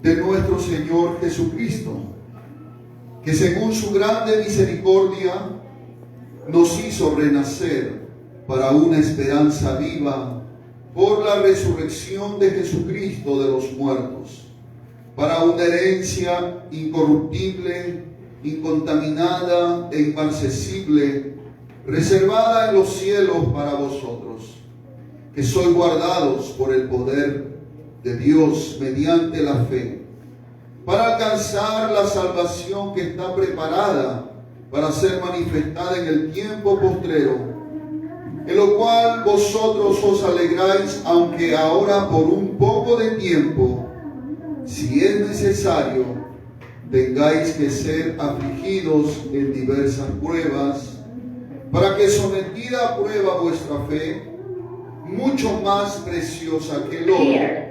de nuestro Señor Jesucristo, que según su grande misericordia nos hizo renacer para una esperanza viva por la resurrección de Jesucristo de los muertos, para una herencia incorruptible, incontaminada e inmarcesible, reservada en los cielos para vosotros, que sois guardados por el poder de Dios mediante la fe, para alcanzar la salvación que está preparada para ser manifestada en el tiempo postrero, en lo cual vosotros os alegráis, aunque ahora por un poco de tiempo, si es necesario, tengáis que ser afligidos en diversas pruebas, para que sometida a prueba vuestra fe, mucho más preciosa que el oro,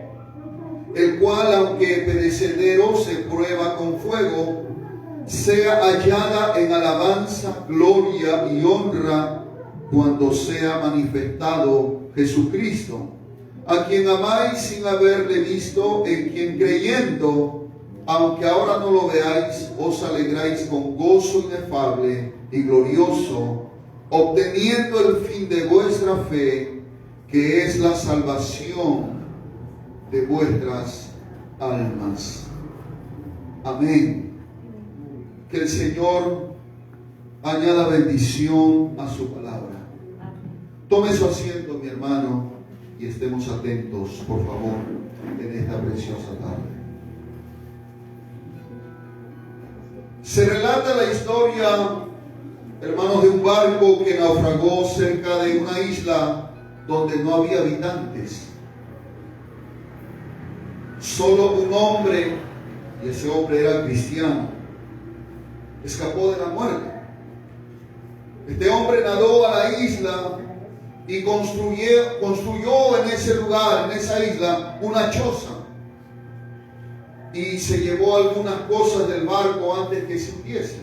el cual, aunque perecedero, se prueba con fuego, sea hallada en alabanza, gloria y honra cuando sea manifestado Jesucristo, a quien amáis sin haberle visto, en quien creyendo, aunque ahora no lo veáis, os alegráis con gozo inefable y glorioso, obteniendo el fin de vuestra fe, que es la salvación de vuestras almas. Amén. Que el Señor añada bendición a su palabra. Tome su asiento, mi hermano, y estemos atentos, por favor, en esta preciosa tarde. Se relata la historia, hermanos, de un barco que naufragó cerca de una isla donde no había habitantes. Solo un hombre, y ese hombre era cristiano, escapó de la muerte. Este hombre nadó a la isla y construyó en ese lugar, en esa isla, una choza. Y se llevó algunas cosas del barco antes que se hundiese.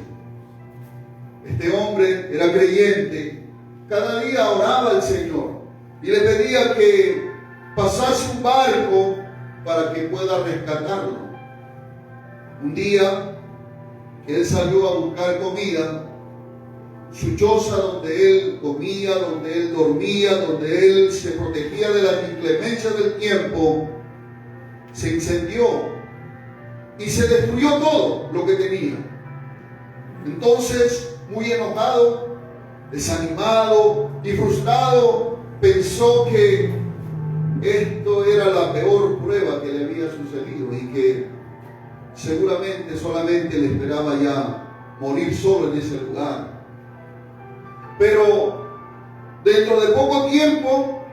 Este hombre era creyente, cada día oraba al Señor y le pedía que pasase un barco para que pueda rescatarlo. Un día que él salió a buscar comida, su choza donde él comía, donde él dormía, donde él se protegía de las inclemencias del tiempo, se incendió y se destruyó todo lo que tenía. Entonces, muy enojado, desanimado y frustrado, pensó que esto era la peor prueba que le había sucedido y que seguramente solamente le esperaba ya morir solo en ese lugar. Pero dentro de poco tiempo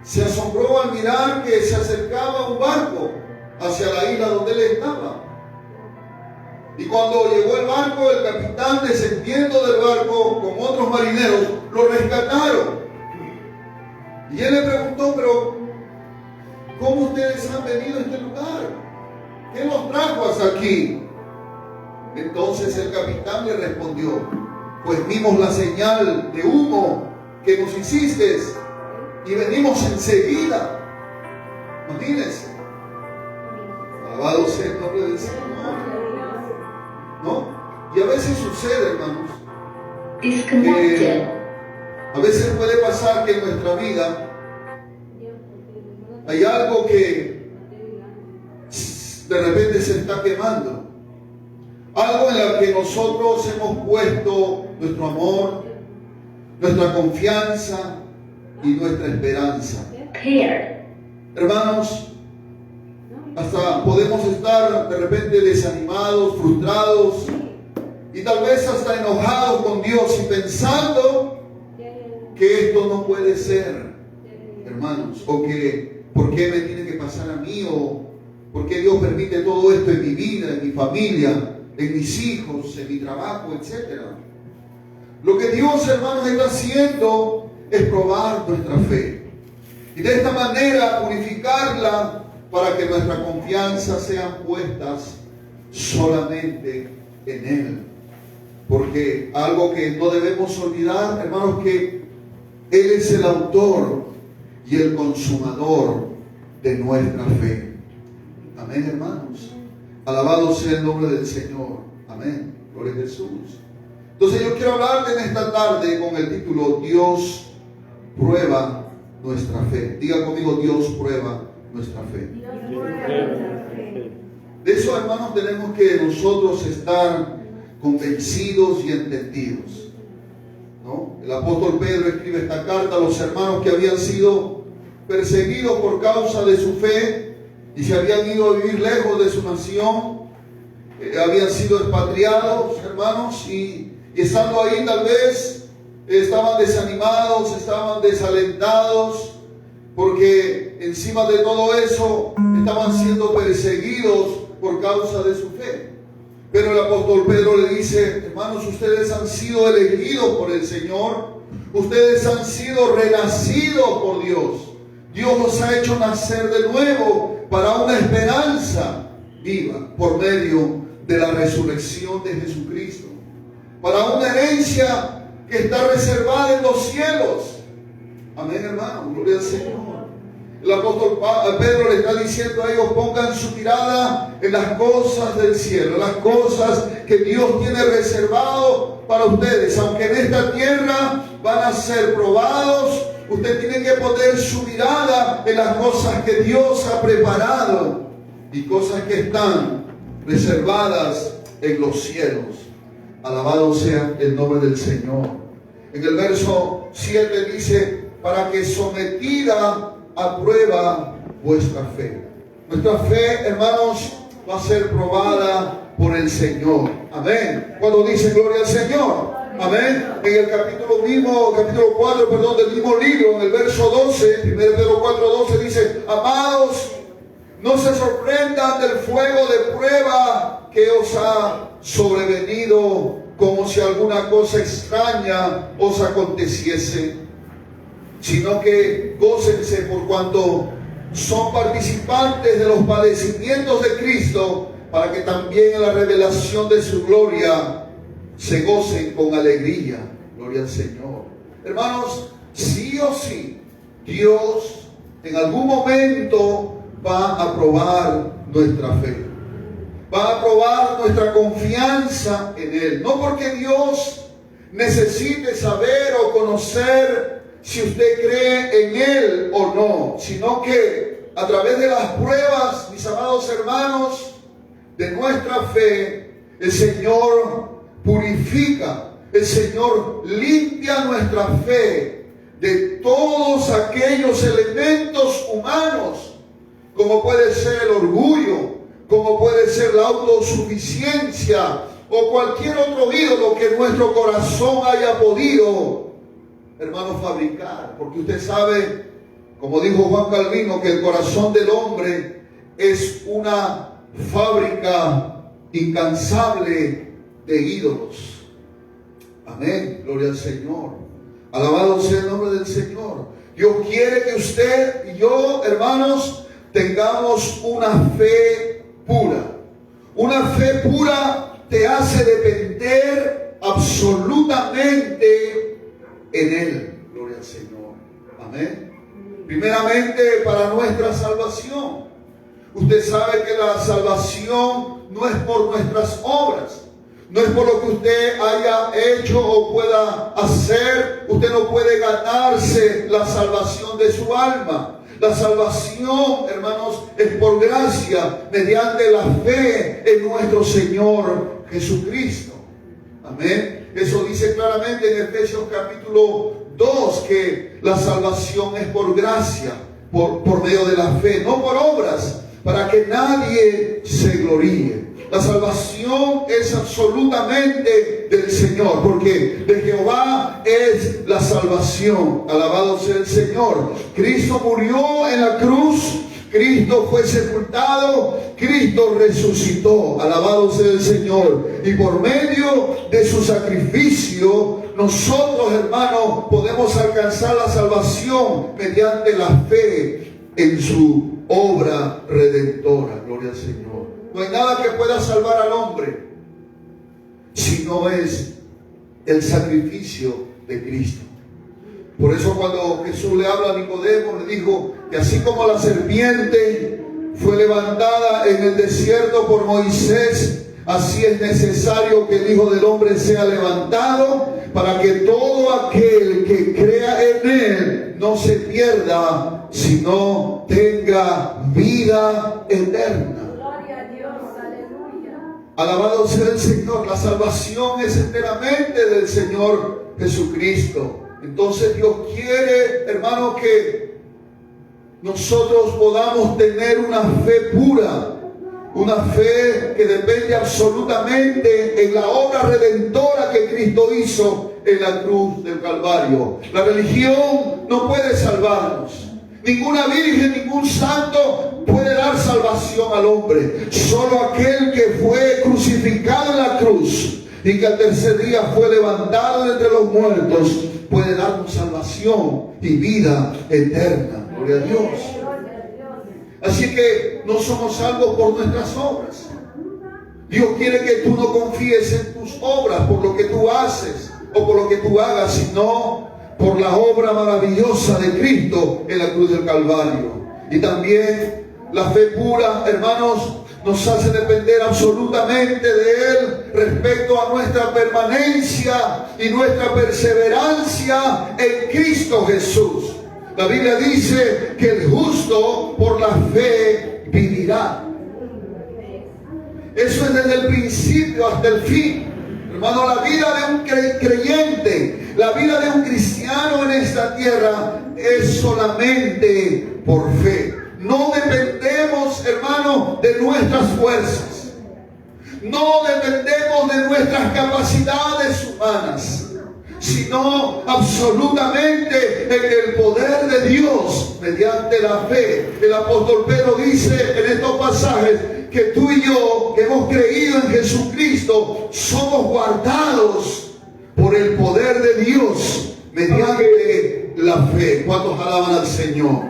se asombró al mirar que se acercaba un barco hacia la isla donde él estaba. Y cuando llegó el barco, el capitán, descendiendo del barco con otros marineros, lo rescataron. Y él le preguntó: pero ¿cómo ustedes han venido a este lugar? ¿Qué los trajo hasta aquí? Entonces el capitán le respondió: pues vimos la señal de humo que nos hiciste y venimos enseguida. Imagínense. Alabado sea el nombre del Señor. ¿No? Y a veces sucede, hermanos, que a veces puede pasar que en nuestra vida hay algo que de repente se está quemando. Algo en lo que nosotros hemos puesto nuestro amor, nuestra confianza y nuestra esperanza. Hermanos, hasta podemos estar de repente desanimados, frustrados y tal vez hasta enojados con Dios y pensando que esto no puede ser, hermanos, o que ¿por qué me tiene que pasar a mí? O ¿por qué Dios permite todo esto en mi vida, en mi familia, en mis hijos, en mi trabajo, etcétera? Lo que Dios, hermanos, está haciendo es probar nuestra fe y de esta manera purificarla para que nuestra confianza sean puestas solamente en Él. Porque algo que no debemos olvidar, hermanos, que Él es el autor y el consumador de nuestra fe. Amén, hermanos. Alabado sea el nombre del Señor. Amén. Gloria a Jesús. Entonces yo quiero hablarte en esta tarde con el título Dios prueba nuestra fe. Diga conmigo, Dios prueba nuestra fe. De eso, hermanos, tenemos que nosotros estar convencidos y entendidos, ¿no? El apóstol Pedro escribe esta carta a los hermanos que habían sido perseguidos por causa de su fe y se habían ido a vivir lejos de su nación, habían sido expatriados, hermanos, y estando ahí tal vez estaban desanimados, estaban desalentados, porque encima de todo eso estaban siendo perseguidos por causa de su fe. Pero el apóstol Pedro le dice: hermanos, ustedes han sido elegidos por el Señor, ustedes han sido renacidos por Dios. Dios los ha hecho nacer de nuevo para una esperanza viva por medio de la resurrección de Jesucristo, para una herencia que está reservada en los cielos. Amén, hermano, gloria al Señor. El apóstol Pedro le está diciendo a ellos: pongan su mirada en las cosas del cielo, en las cosas que Dios tiene reservado para ustedes. Aunque en esta tierra van a ser probados, usted tiene que poner su mirada en las cosas que Dios ha preparado y cosas que están reservadas en los cielos. Alabado sea el nombre del Señor. En el verso 7 dice: para que sometida a prueba vuestra fe. Nuestra fe, hermanos, va a ser probada por el Señor. Amén. Cuando dice gloria al Señor. Amén. En el capítulo 4, del mismo libro, en el verso 12, 1 Pedro 4:12 dice: amados, no se sorprendan del fuego de prueba que os ha sobrevenido, como si alguna cosa extraña os aconteciese, sino que gócense por cuanto son participantes de los padecimientos de Cristo, para que también en la revelación de su gloria se gocen con alegría. Gloria al Señor. Hermanos, sí o sí, Dios en algún momento va a probar nuestra fe, va a probar nuestra confianza en Él. No porque Dios necesite saber o conocer si usted cree en Él o no, sino que a través de las pruebas, mis amados hermanos, de nuestra fe, el Señor purifica, el Señor limpia nuestra fe de todos aquellos elementos humanos, como puede ser el orgullo, como puede ser la autosuficiencia o cualquier otro ídolo que nuestro corazón haya podido, hermano, fabricar. Porque usted sabe, como dijo Juan Calvino, que el corazón del hombre es una fábrica incansable de ídolos. Amén, gloria al Señor. Alabado sea el nombre del Señor. Dios quiere que usted y yo, hermanos, tengamos una fe pura. Una fe pura te hace depender absolutamente en Él. Gloria al Señor. Amén. Primeramente, para nuestra salvación. Usted sabe que la salvación no es por nuestras obras, no es por lo que usted haya hecho o pueda hacer. Usted no puede ganarse la salvación de su alma. La salvación, hermanos, es por gracia, mediante la fe en nuestro Señor Jesucristo. Amén. Eso dice claramente en Efesios capítulo 2, que la salvación es por gracia, por medio de la fe, no por obras, para que nadie se gloríe. La salvación es absolutamente del Señor, porque de Jehová es la salvación. Alabado sea el Señor. Cristo murió en la cruz, Cristo fue sepultado, Cristo resucitó. Alabado sea el Señor. Y por medio de su sacrificio, nosotros, hermanos, podemos alcanzar la salvación mediante la fe en su obra redentora. Gloria al Señor. No hay nada que pueda salvar al hombre si no es el sacrificio de Cristo. Por eso cuando Jesús le habla a Nicodemo, le dijo que así como la serpiente fue levantada en el desierto por Moisés, así es necesario que el Hijo del Hombre sea levantado, para que todo aquel que crea en Él no se pierda, sino tenga vida eterna. Gloria a Dios, aleluya. Alabado sea el Señor. La salvación es enteramente del Señor Jesucristo. Entonces Dios quiere, hermano, que nosotros podamos tener una fe pura, una fe que depende absolutamente en la obra redentora que Cristo hizo en la cruz del Calvario. La religión no puede salvarnos. Ninguna virgen, ningún santo puede dar salvación al hombre. Solo aquel que fue crucificado en la cruz y que al tercer día fue levantado de entre los muertos puede darnos salvación y vida eterna. Gloria a Dios. Así que no somos salvos por nuestras obras. Dios quiere que tú no confíes en tus obras, por lo que tú haces o por lo que tú hagas, sino por la obra maravillosa de Cristo en la cruz del Calvario. Y también la fe pura, hermanos, nos hace depender absolutamente de Él respecto a nuestra permanencia y nuestra perseverancia en Cristo Jesús. La Biblia dice que el justo por la fe vivirá. Eso es desde el principio hasta el fin. Hermano, la vida de un creyente, la vida de un cristiano en esta tierra es solamente por fe. No dependemos, hermano, de nuestras fuerzas. No dependemos de nuestras capacidades humanas, sino absolutamente en el poder de Dios mediante la fe. El apóstol Pedro dice en estos pasajes que tú y yo, que hemos creído en Jesucristo, somos guardados por el poder de Dios mediante la fe. ¿Cuántos alaban al Señor?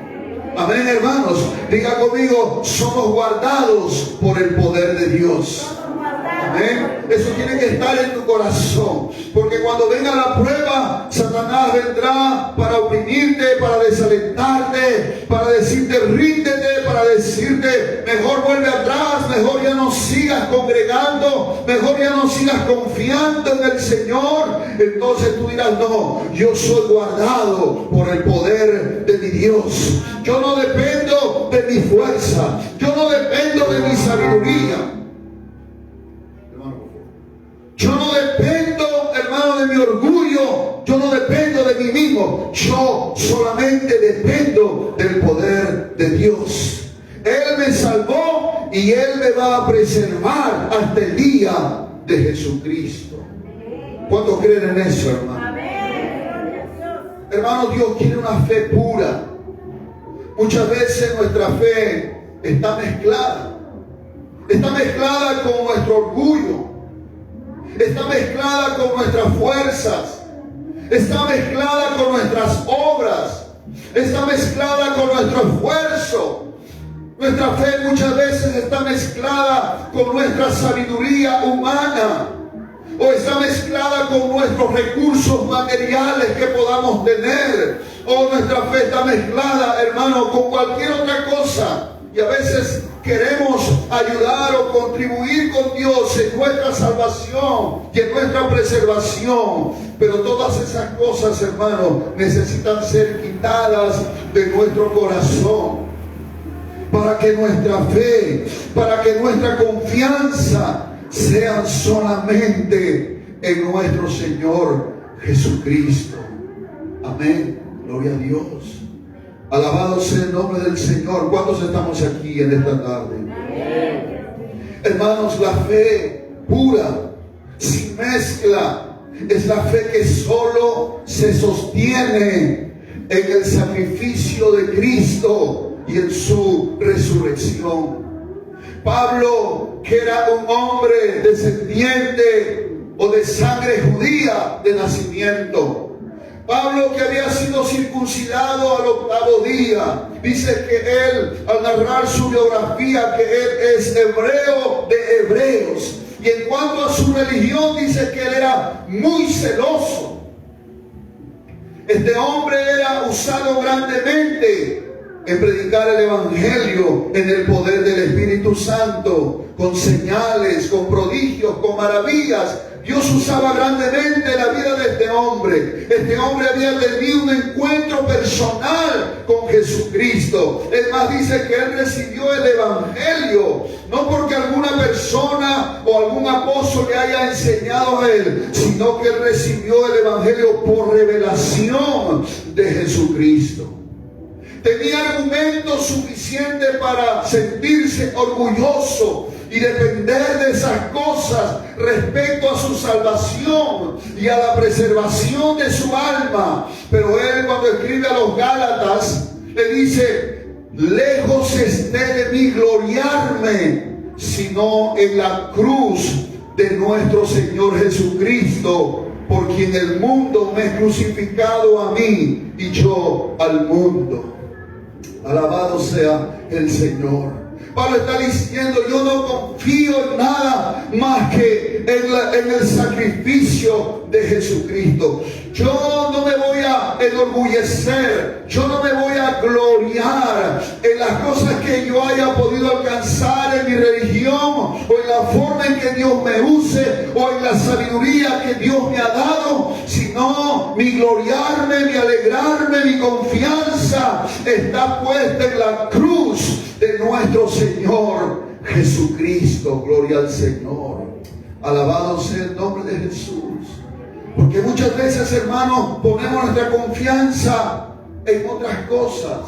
Amén, hermanos. Diga conmigo, somos guardados por el poder de Dios. Amén. Eso tiene que estar en tu corazón, porque cuando venga la prueba, Satanás vendrá para oprimirte, para desalentarte, para decirte ríndete, para decirte mejor vuelve atrás, mejor ya no sigas congregando, mejor ya no sigas confiando en el Señor. Entonces tú dirás, no, yo soy guardado por el poder de mi Dios. Yo no dependo de mi fuerza, yo no dependo de mi sabiduría. Yo no dependo, hermano, de mi orgullo. Yo no dependo de mí mismo. Yo solamente dependo del poder de Dios. Él me salvó y Él me va a preservar hasta el día de Jesucristo. ¿Cuántos creen en eso, hermano? Hermano, Dios quiere una fe pura. Muchas veces nuestra fe está mezclada. Está mezclada con nuestro orgullo. Está mezclada con nuestras fuerzas, está mezclada con nuestras obras, está mezclada con nuestro esfuerzo. Nuestra fe muchas veces está mezclada con nuestra sabiduría humana, o está mezclada con nuestros recursos materiales que podamos tener, o nuestra fe está mezclada, hermano, con cualquier otra cosa. Y a veces queremos ayudar o contribuir con Dios en nuestra salvación y en nuestra preservación. Pero todas esas cosas, hermano, necesitan ser quitadas de nuestro corazón. Para que nuestra fe, para que nuestra confianza sean solamente en nuestro Señor Jesucristo. Amén. Gloria a Dios. Alabado sea el nombre del Señor. ¿Cuántos estamos aquí en esta tarde? Hermanos, la fe pura, sin mezcla, es la fe que solo se sostiene en el sacrificio de Cristo y en su resurrección. Pablo, que era un hombre descendiente o de sangre judía de nacimiento, Pablo, que había sido circuncidado al 8º día, dice que él, al narrar su biografía, que él es hebreo de hebreos. Y en cuanto a su religión, dice que él era muy celoso. Este hombre era usado grandemente en predicar el Evangelio en el poder del Espíritu Santo, con señales, con prodigios, con maravillas. Dios usaba grandemente la vida de este hombre. Este hombre había tenido un encuentro personal con Jesucristo. Es más, dice que él recibió el Evangelio, no porque alguna persona o algún apóstol le haya enseñado a él, sino que él recibió el Evangelio por revelación de Jesucristo. Tenía argumentos suficientes para sentirse orgulloso y depender de esas cosas respecto a su salvación y a la preservación de su alma. Pero él, cuando escribe a los Gálatas, le dice: lejos esté de mí gloriarme, sino en la cruz de nuestro Señor Jesucristo, por quien el mundo me ha crucificado a mí y yo al mundo. Alabado sea el Señor. Pablo está diciendo: yo no confío en nada más que en el sacrificio de Jesucristo. Yo no me voy a enorgullecer, yo no me voy a gloriar en las cosas que yo haya podido alcanzar en mi religión, o en la forma en que Dios me use, o en la sabiduría que Dios me ha dado, sino mi gloriarme, mi alegrarme, mi confianza está puesta en la cruz de nuestro Señor Jesucristo. Gloria al Señor. Alabado sea el nombre de Jesús. Porque muchas veces, hermanos, ponemos nuestra confianza en otras cosas,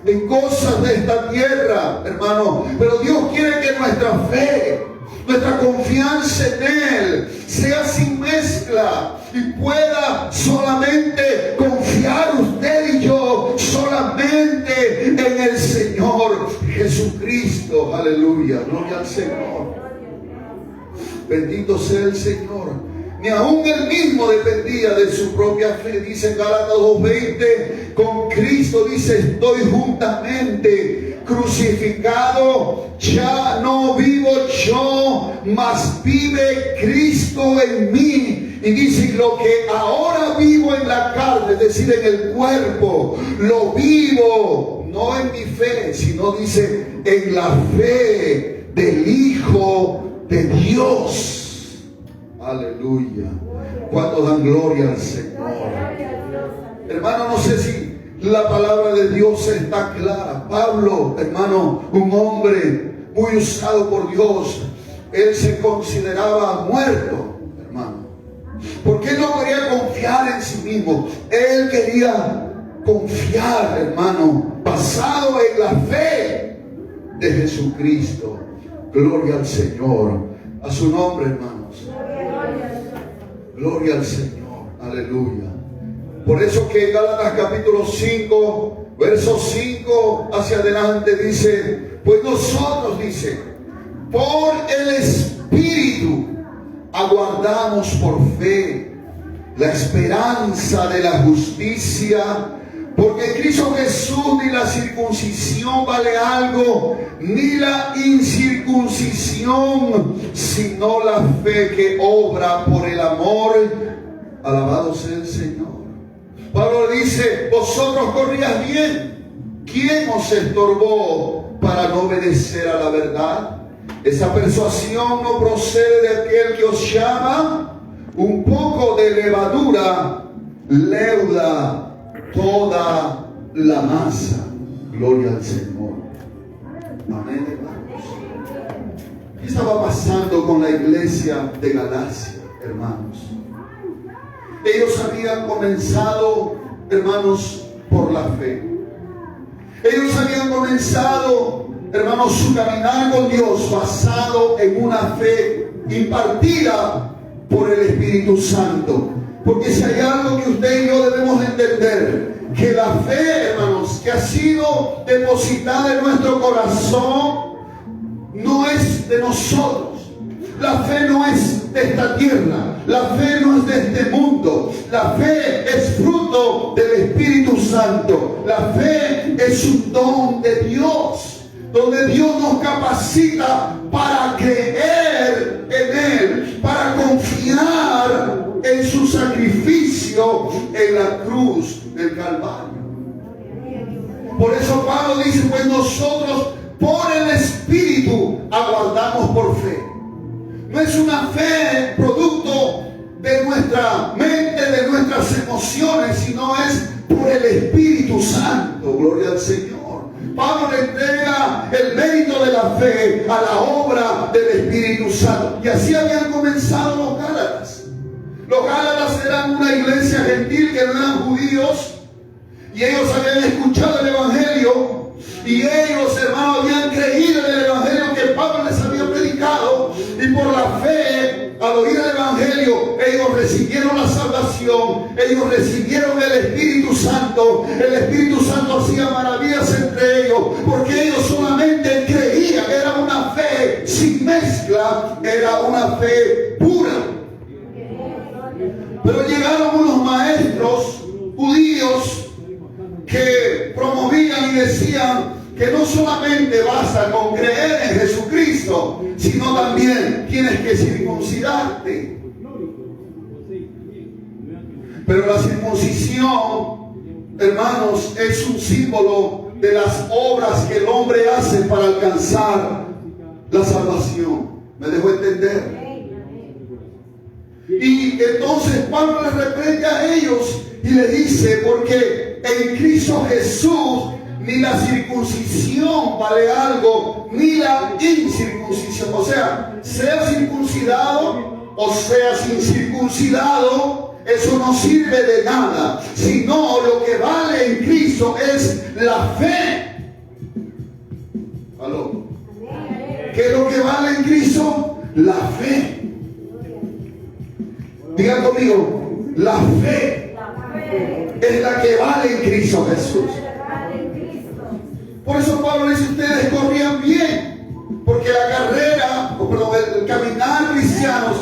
en cosas de esta tierra, hermano. Pero Dios quiere que nuestra fe, nuestra confianza en Él sea sin mezcla y pueda solamente confiar usted y yo solamente en el Señor Jesucristo. Aleluya, gloria al Señor. Bendito sea el Señor. Ni aún él mismo dependía de su propia fe. Dice en Gálatas 2:20, con Cristo, dice, estoy juntamente crucificado, ya no vivo yo, mas vive Cristo en mí. Y dice: lo que ahora vivo en la carne, es decir, en el cuerpo, lo vivo no en mi fe, sino dice en la fe del Hijo de Dios. Aleluya. ¿Cuántos dan gloria al Señor? Hermano, no sé si la palabra de Dios está clara. Pablo, hermano, un hombre muy usado por Dios, él se consideraba muerto, hermano, porque él no quería confiar en sí mismo. Él quería confiar, hermano, basado en la fe de Jesucristo. Gloria al Señor. A su nombre, hermanos. Gloria al Señor. Aleluya. Por eso que en Gálatas capítulo 5, verso 5 hacia adelante dice: pues nosotros, dice, por el Espíritu aguardamos por fe la esperanza de la justicia, porque en Cristo Jesús ni la circuncisión vale algo, ni la incircuncisión, sino la fe que obra por el amor. Alabado sea el Señor. Pablo dice: vosotros corrías bien, ¿quién os estorbó para no obedecer a la verdad? Esa persuasión no procede de aquel que os llama. Un poco de levadura leuda toda la masa. Gloria al Señor. Amén, hermanos. ¿Qué estaba pasando con la iglesia de Galacia, hermanos? Ellos habían comenzado, hermanos, por la fe. Ellos habían comenzado, hermanos, su caminar con Dios basado en una fe impartida por el Espíritu Santo. Porque si hay algo que usted y yo debemos entender, que la fe, hermanos, que ha sido depositada en nuestro corazón, no es de nosotros. La fe no es de esta tierra, la fe no es de este mundo. La fe es fruto del Espíritu Santo. La fe es un don de Dios, donde Dios nos capacita para creer en Él, para confiar en su sacrificio en la cruz del Calvario. Por eso Pablo Porque nosotros por el Espíritu aguardamos por fe. No es una fe producto de nuestra mente, de nuestras emociones, sino es por el Espíritu Santo. Gloria al Señor. Pablo le entrega el mérito de la fe a la obra del Espíritu Santo. Y así habían comenzado los Gálatas. Los Gálatas eran una iglesia gentil que no eran judíos. Y ellos habían escuchado el Evangelio. Y ellos, hermanos, habían creído en el Evangelio que Pablo les había predicado. Y por la fe, al oír el Evangelio, ellos recibieron la salvación. Ellos recibieron el Espíritu Santo. El Espíritu Santo hacía maravillas entre ellos. Porque ellos solamente creían. Era una fe sin mezcla. Era una fe pura. Pero llegaron unos maestros judíos que promovían y decían que no solamente basta con creer en Jesucristo, sino también tienes que circuncidarte. Pero la circuncisión, hermanos, es un símbolo de las obras que el hombre hace para alcanzar la salvación. ¿Me dejó entender? Y entonces Pablo les reprende a ellos y les dice, porque en Cristo Jesús ni la circuncisión vale algo, ni la incircuncisión. O sea circuncidado o seas incircuncidado, eso no sirve de nada. Sino lo que vale en Cristo es la fe. ¿Aló? ¿Qué es lo que vale en Cristo? La fe. Diga conmigo, la fe es la que vale en Cristo Jesús. Por eso Pablo dice, ustedes corrían bien, porque la carrera, el caminar cristianos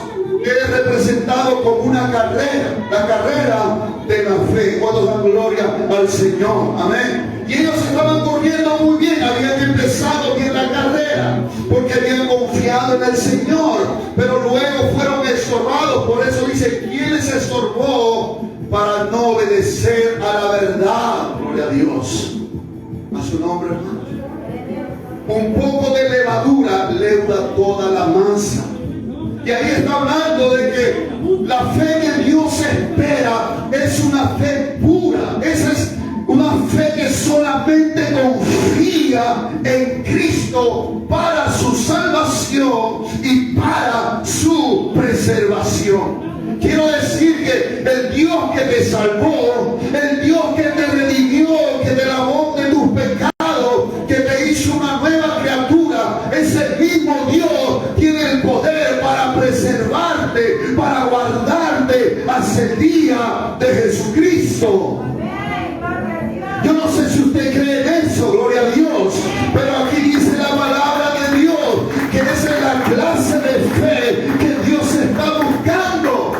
es representado como una carrera, la carrera de la fe. Cuando dan gloria al Señor, amén. Y ellos estaban corriendo muy bien, habían empezado bien la carrera, porque habían confiado en el Señor, pero luego fueron estorbados. Por eso dice, ¿quién les estorbó para no obedecer a la verdad? Gloria a Dios. A su nombre, hermano. Un poco de levadura leuda toda la masa. Y ahí está hablando de que la fe que Dios espera es una fe pura. Esa es una fe que solamente confía en Cristo para su salvación y para su preservación. Quiero decir que el Dios que te salvó, el Dios que te redimió, que te lavó de tus pecados, que te hizo una nueva criatura, ese mismo Dios tiene el poder para preservarte, para guardarte hasta el día de Jesucristo. Yo no sé si usted cree en eso, gloria a Dios, pero aquí dice la palabra de Dios que esa es la clase de fe que Dios está buscando.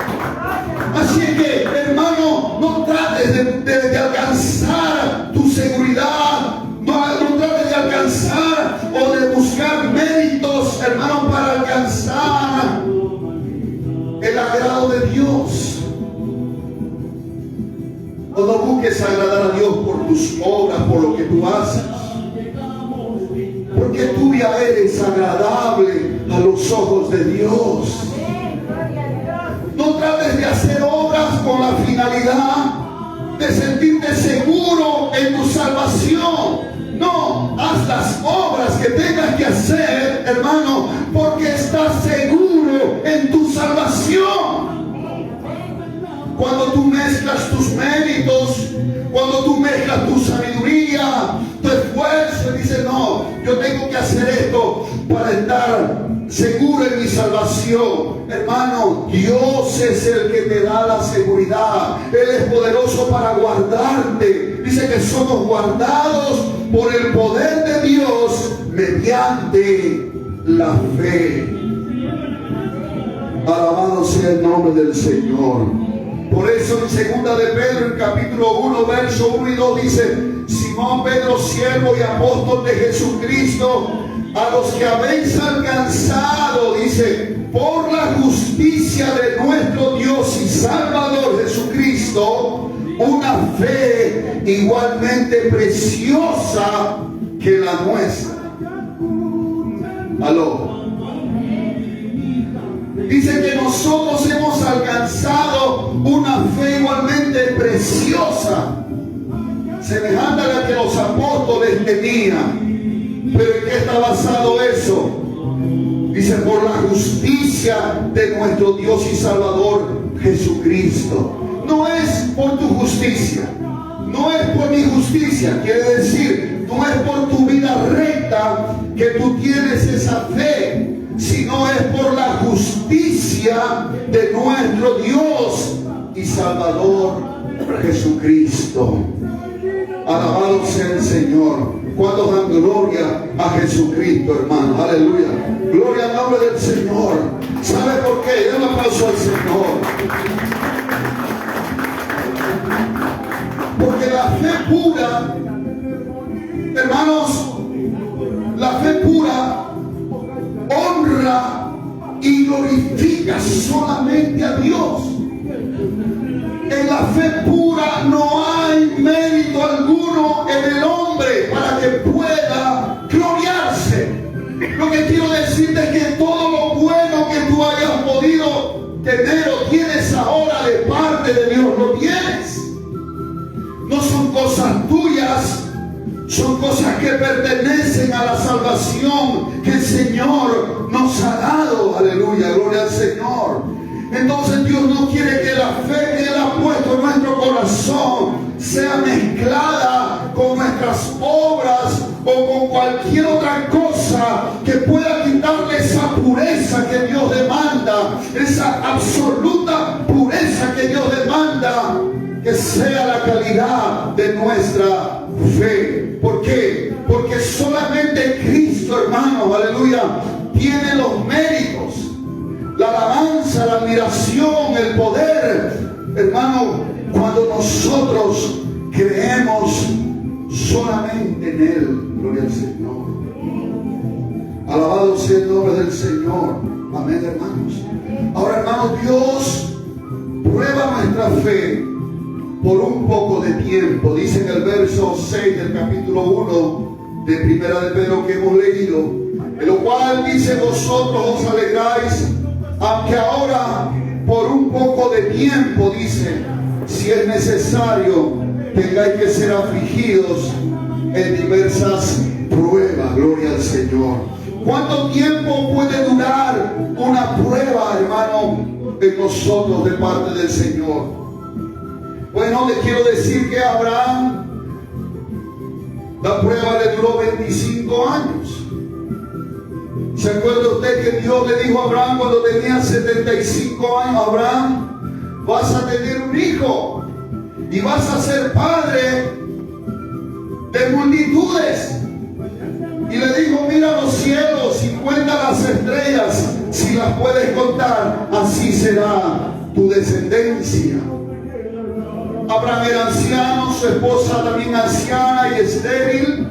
Así que, hermano, no trates de alcanzar tu seguridad, no trates de alcanzar o de buscar méritos, hermano, para alcanzar el agrado de Dios. O no busques agradar a Dios por tus obras, por lo que tú haces. Porque tú ya eres agradable a los ojos de Dios. No trates de hacer obras con la finalidad de sentirte seguro en tu salvación. No, haz las obras que tengas que hacer, hermano, porque estás seguro en tu salvación. Cuando tú mezclas tus méritos, cuando tú mezclas tu sabiduría, tu esfuerzo, y dices, no, yo tengo que hacer esto para estar seguro en mi salvación. Hermano, Dios es el que te da la seguridad. Él es poderoso para guardarte. Dice que somos guardados por el poder de Dios mediante la fe. Alabado sea el nombre del Señor. Por eso en 2 de Pedro, en capítulo 1, verso 1 y 2 dice, Simón Pedro, siervo y apóstol de Jesucristo, a los que habéis alcanzado, dice, por la justicia de nuestro Dios y Salvador Jesucristo, una fe igualmente preciosa que la Dice que nosotros hemos alcanzado una fe igualmente preciosa, semejante a la que los apóstoles tenían. ¿Pero en qué está basado eso? Dice, por la justicia de nuestro Dios y Salvador Jesucristo. No es por tu justicia, no es por mi justicia, quiere decir, no es por tu vida recta que tú tienes esa fe, sino es por la justicia de nuestro Dios y Salvador Jesucristo. Alabado sea el Señor. ¿Cuántos dan gloria a Jesucristo, hermano? Aleluya. Gloria al nombre del Señor. ¿Sabe por qué? Den un aplauso al Señor. Porque la fe pura, hermanos, la fe pura honra y glorifica solamente a Dios. En la fe pura no hay mérito alguno en el hombre para que pueda gloriarse. Lo que quiero decirte es que todo lo bueno que tú hayas podido tener o tienes ahora de parte de Dios, lo tienes. No son cosas tuyas, son cosas que pertenecen a la salvación que el Señor nos ha dado. Aleluya, gloria al Señor. Entonces Dios no quiere que la fe que Él ha puesto en nuestro corazón sea mezclada con nuestras obras o con cualquier otra cosa que pueda quitarle esa pureza que Dios demanda, esa absoluta pureza que Dios demanda, que sea la calidad de nuestra fe. ¿Por qué? Porque solamente Cristo, hermano, aleluya, tiene los méritos, la alabanza, la admiración, el poder, hermano, cuando nosotros creemos solamente en Él. Gloria al Señor. Alabado sea el nombre del Señor. Amén, hermanos. Ahora, hermanos, Dios prueba nuestra fe por un poco de tiempo. Dice en el verso 6 del capítulo 1 de Primera de Pedro que hemos leído, en lo cual dice: vosotros os alegráis, aunque ahora por un poco de tiempo, dice, si es necesario, tengáis que ser afligidos en diversas pruebas. Gloria al Señor. ¿Cuánto tiempo puede durar una prueba, hermano, en nosotros de parte del Señor? Bueno, les quiero decir que a Abraham la prueba le duró 25 años. ¿Se acuerda usted que Dios le dijo a Abraham cuando tenía 75 años? Abraham, vas a tener un hijo y vas a ser padre de multitudes. Y le dijo: mira los cielos y cuenta las estrellas, si las puedes contar, así será tu descendencia. Abraham era anciano, su esposa también anciana y estéril.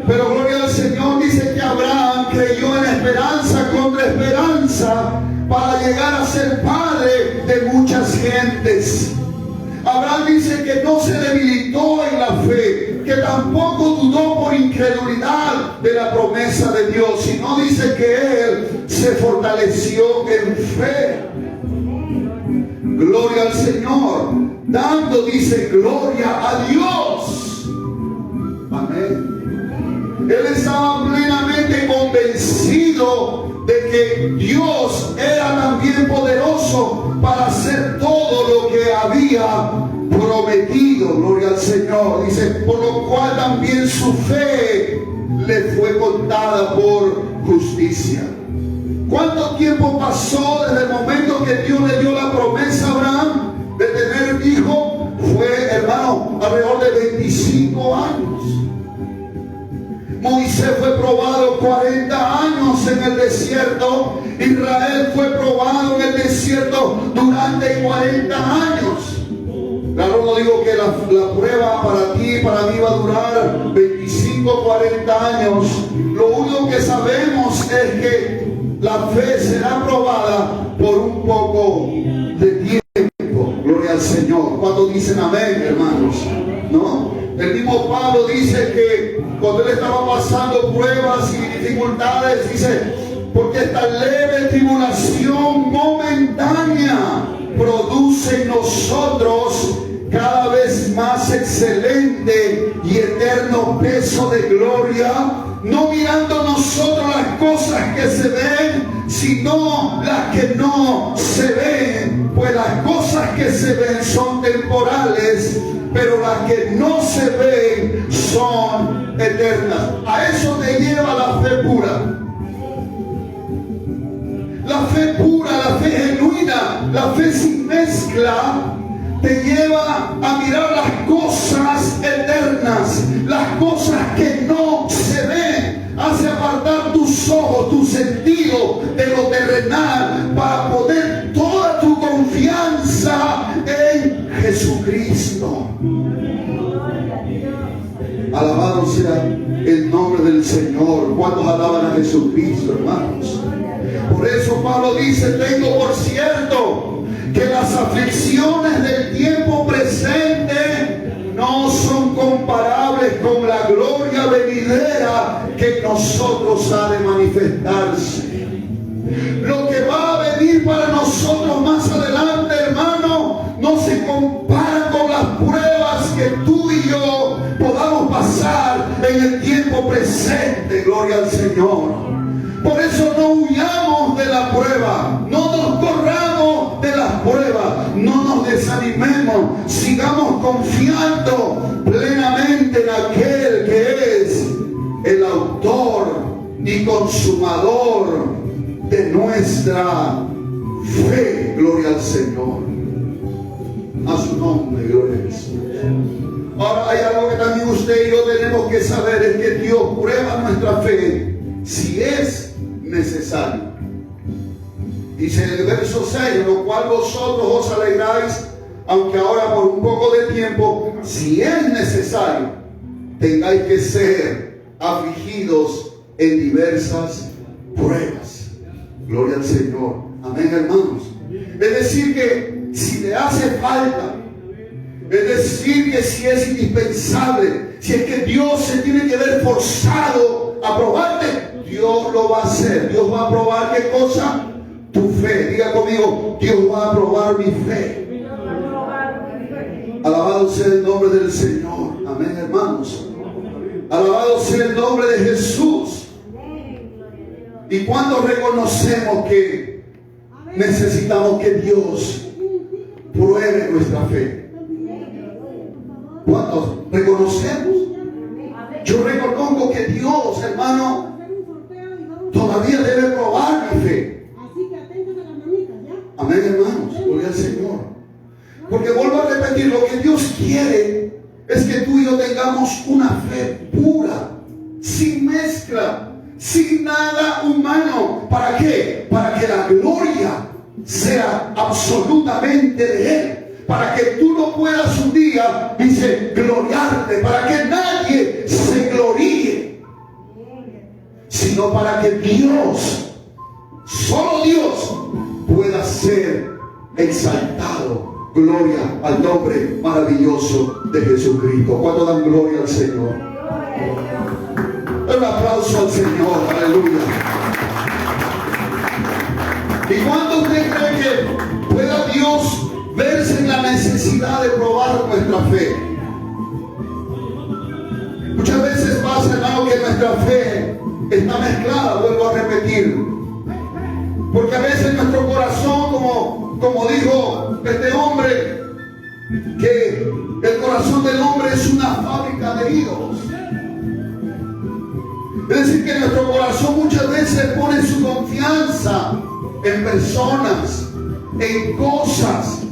Pero gloria al Señor, dice que Abraham creyó en esperanza contra esperanza para llegar a ser padre de muchas gentes. Abraham dice que no se debilitó en la fe, que tampoco dudó por incredulidad de la promesa de Dios, sino dice que él se fortaleció en fe. Gloria al Señor, dando, dice, gloria a Dios. Amén. Él estaba plenamente convencido de que Dios era también poderoso para hacer todo lo que había prometido. Gloria al Señor. Dice, por lo cual también su fe le fue contada por justicia. ¿Cuánto tiempo pasó desde el momento que Dios le dio la promesa a Abraham de tener hijo? Fue, hermano, alrededor de 25 años. Moisés fue probado 40 años en el desierto. Israel fue probado en el desierto durante 40 años. Claro, no digo que la prueba para ti y para mí va a durar 25, 40 años. Lo único que sabemos es que la fe será probada por un poco de tiempo. Gloria al Señor. ¿Cuántos dicen amén, hermanos? ¿No? El mismo Pablo dice que cuando él estaba pasando pruebas y dificultades, dice: porque esta leve tribulación vosotros cada vez más excelente y eterno peso de gloria, no mirando nosotros las cosas que se ven, sino las que no se ven, pues las cosas que se ven son temporales, pero las que no se ven son eternas. A eso te lleva la fe pura. La fe pura, la fe genuina, la fe sin mezcla, te lleva a mirar las cosas eternas, las cosas que no se ven. Hace apartar tus ojos, tu sentido de lo terrenal para poner toda tu confianza en Jesucristo. Alabado sea el nombre del Señor. ¿Cuántos alaban a Jesucristo, hermanos? Por eso Pablo dice: tengo por cierto que las aflicciones del tiempo presente no son comparables con la gloria venidera que en nosotros ha de manifestarse. Lo que va a venir para nosotros más adelante, hermano, no se compara con las pruebas que tú y yo podamos pasar en el tiempo presente. Gloria al Señor. Por eso no huyamos de la prueba, no nos corramos de las pruebas, no nos desanimemos, sigamos confiando plenamente en aquel que es el autor y consumador de nuestra fe. Gloria al Señor. A su nombre, gloria a Jesús. Ahora hay algo que también usted y yo tenemos que saber, es que Dios prueba nuestra fe si es necesario. Dice en el verso 6: lo cual vosotros os alegráis, aunque ahora por un poco de tiempo, si es necesario, tengáis que ser afligidos en diversas pruebas. Gloria al Señor. Amén, hermanos. Es decir que si le hace falta, es decir que si es indispensable, si es que Dios se tiene que ver forzado a probarte, Dios lo va a hacer. Dios va a probar ¿qué cosa? Tu fe. Diga conmigo: Dios va a probar mi fe. Alabado sea el nombre del Señor. Amén, hermanos. Alabado sea el nombre de Jesús. Y cuando reconocemos que necesitamos que Dios pruebe nuestra fe, ¿cuántos reconocemos? Yo reconozco que Dios, hermano, todavía debe probar mi fe. Amén, hermanos. Gloria al Señor. Porque vuelvo a repetir, lo que Dios quiere es que tú y yo tengamos una fe pura, sin mezcla, sin nada humano. ¿Para qué? Para que la gloria sea absolutamente de Él. Para que tú no puedas un día, dice, gloriarte. Para que nadie se gloríe, sino para que Dios, solo Dios, pueda ser exaltado. Gloria al nombre maravilloso de Jesucristo. ¿Cuánto dan gloria al Señor? Un aplauso al Señor. Aleluya. ¿Y cuánto usted cree que pueda Dios verse en la necesidad de probar nuestra fe? Muchas veces pasa, hermano, que nuestra fe está mezclada. Vuelvo a repetir, porque a veces nuestro corazón, como dijo este hombre, que el corazón del hombre es una fábrica de ídolos. Es decir, que nuestro corazón muchas veces pone su confianza en personas, en cosas,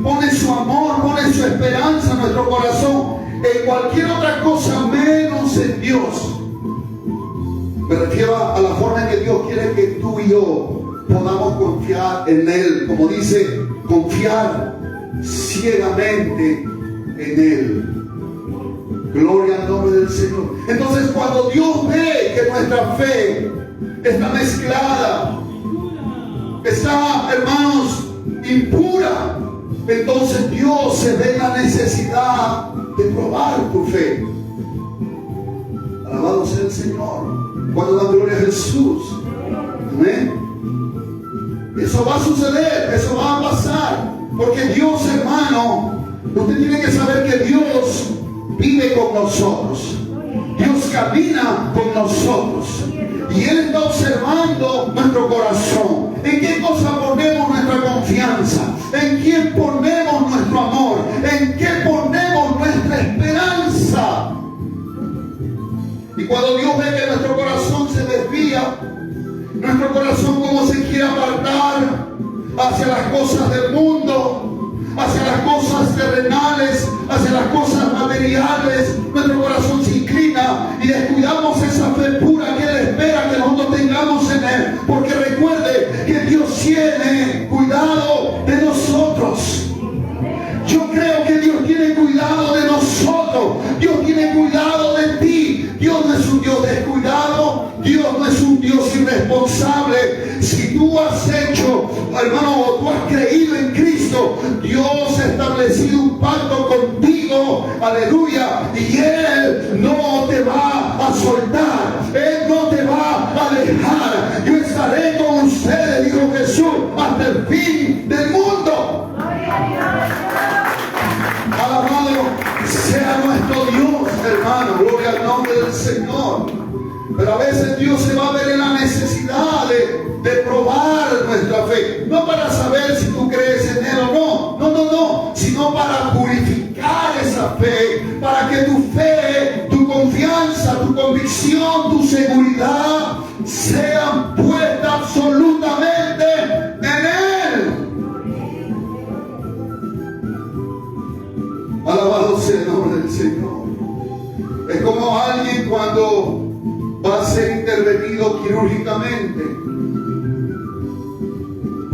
pone su amor, pone su esperanza en nuestro corazón en cualquier otra cosa menos en Dios. Me refiero a la forma en que Dios quiere que tú y yo podamos confiar en Él. Como dice, confiar ciegamente en Él. Gloria al nombre del Señor. Entonces, cuando Dios ve que nuestra fe está mezclada, está, hermanos, impura, entonces Dios se ve en la necesidad de probar tu fe. Alabado sea el Señor. Cuando da gloria a Jesús. Amén. Eso va a suceder, eso va a pasar. Porque Dios, hermano, usted tiene que saber que Dios vive con nosotros. Dios camina con nosotros. Y Él está observando nuestro corazón. ¿En qué cosa ponemos nuestra confianza? ¿En quién ponemos nuestro amor? ¿En qué ponemos nuestra esperanza? Y cuando Dios ve que nuestro corazón se desvía, nuestro corazón como se quiere apartar hacia las cosas del mundo, hacia las cosas terrenales, hacia las cosas materiales, nuestro corazón se inclina y descuidamos esa fe pura que Él espera que nosotros tengamos en Él. Porque recuerde que Dios tiene cuidado de nosotros. Yo creo que Dios tiene cuidado de nosotros. Dios tiene cuidado de ti. Dios no es un Dios descuidado. Dios no es un Dios irresponsable. Si tú has hecho, hermano, o tú has creído en Cristo, Dios ha establecido un pacto contigo. Aleluya. Y Él no te va a soltar. Él no te va a dejar. Yo estaré con ustedes, dijo Jesús, hasta el fin del mundo. Alabado sea nuestro Dios, hermano. Gloria al nombre del Señor. Pero a veces Dios se va a ver en la necesidad de probar nuestra fe. No para saber si tú crees en Él o no. No. Sino para purificar esa fe. Para que tu fe, tu confianza, tu convicción, tu seguridad sean puestas absolutamente en Él. Alabado sea el nombre del Señor. Es como alguien cuando va a ser intervenido quirúrgicamente,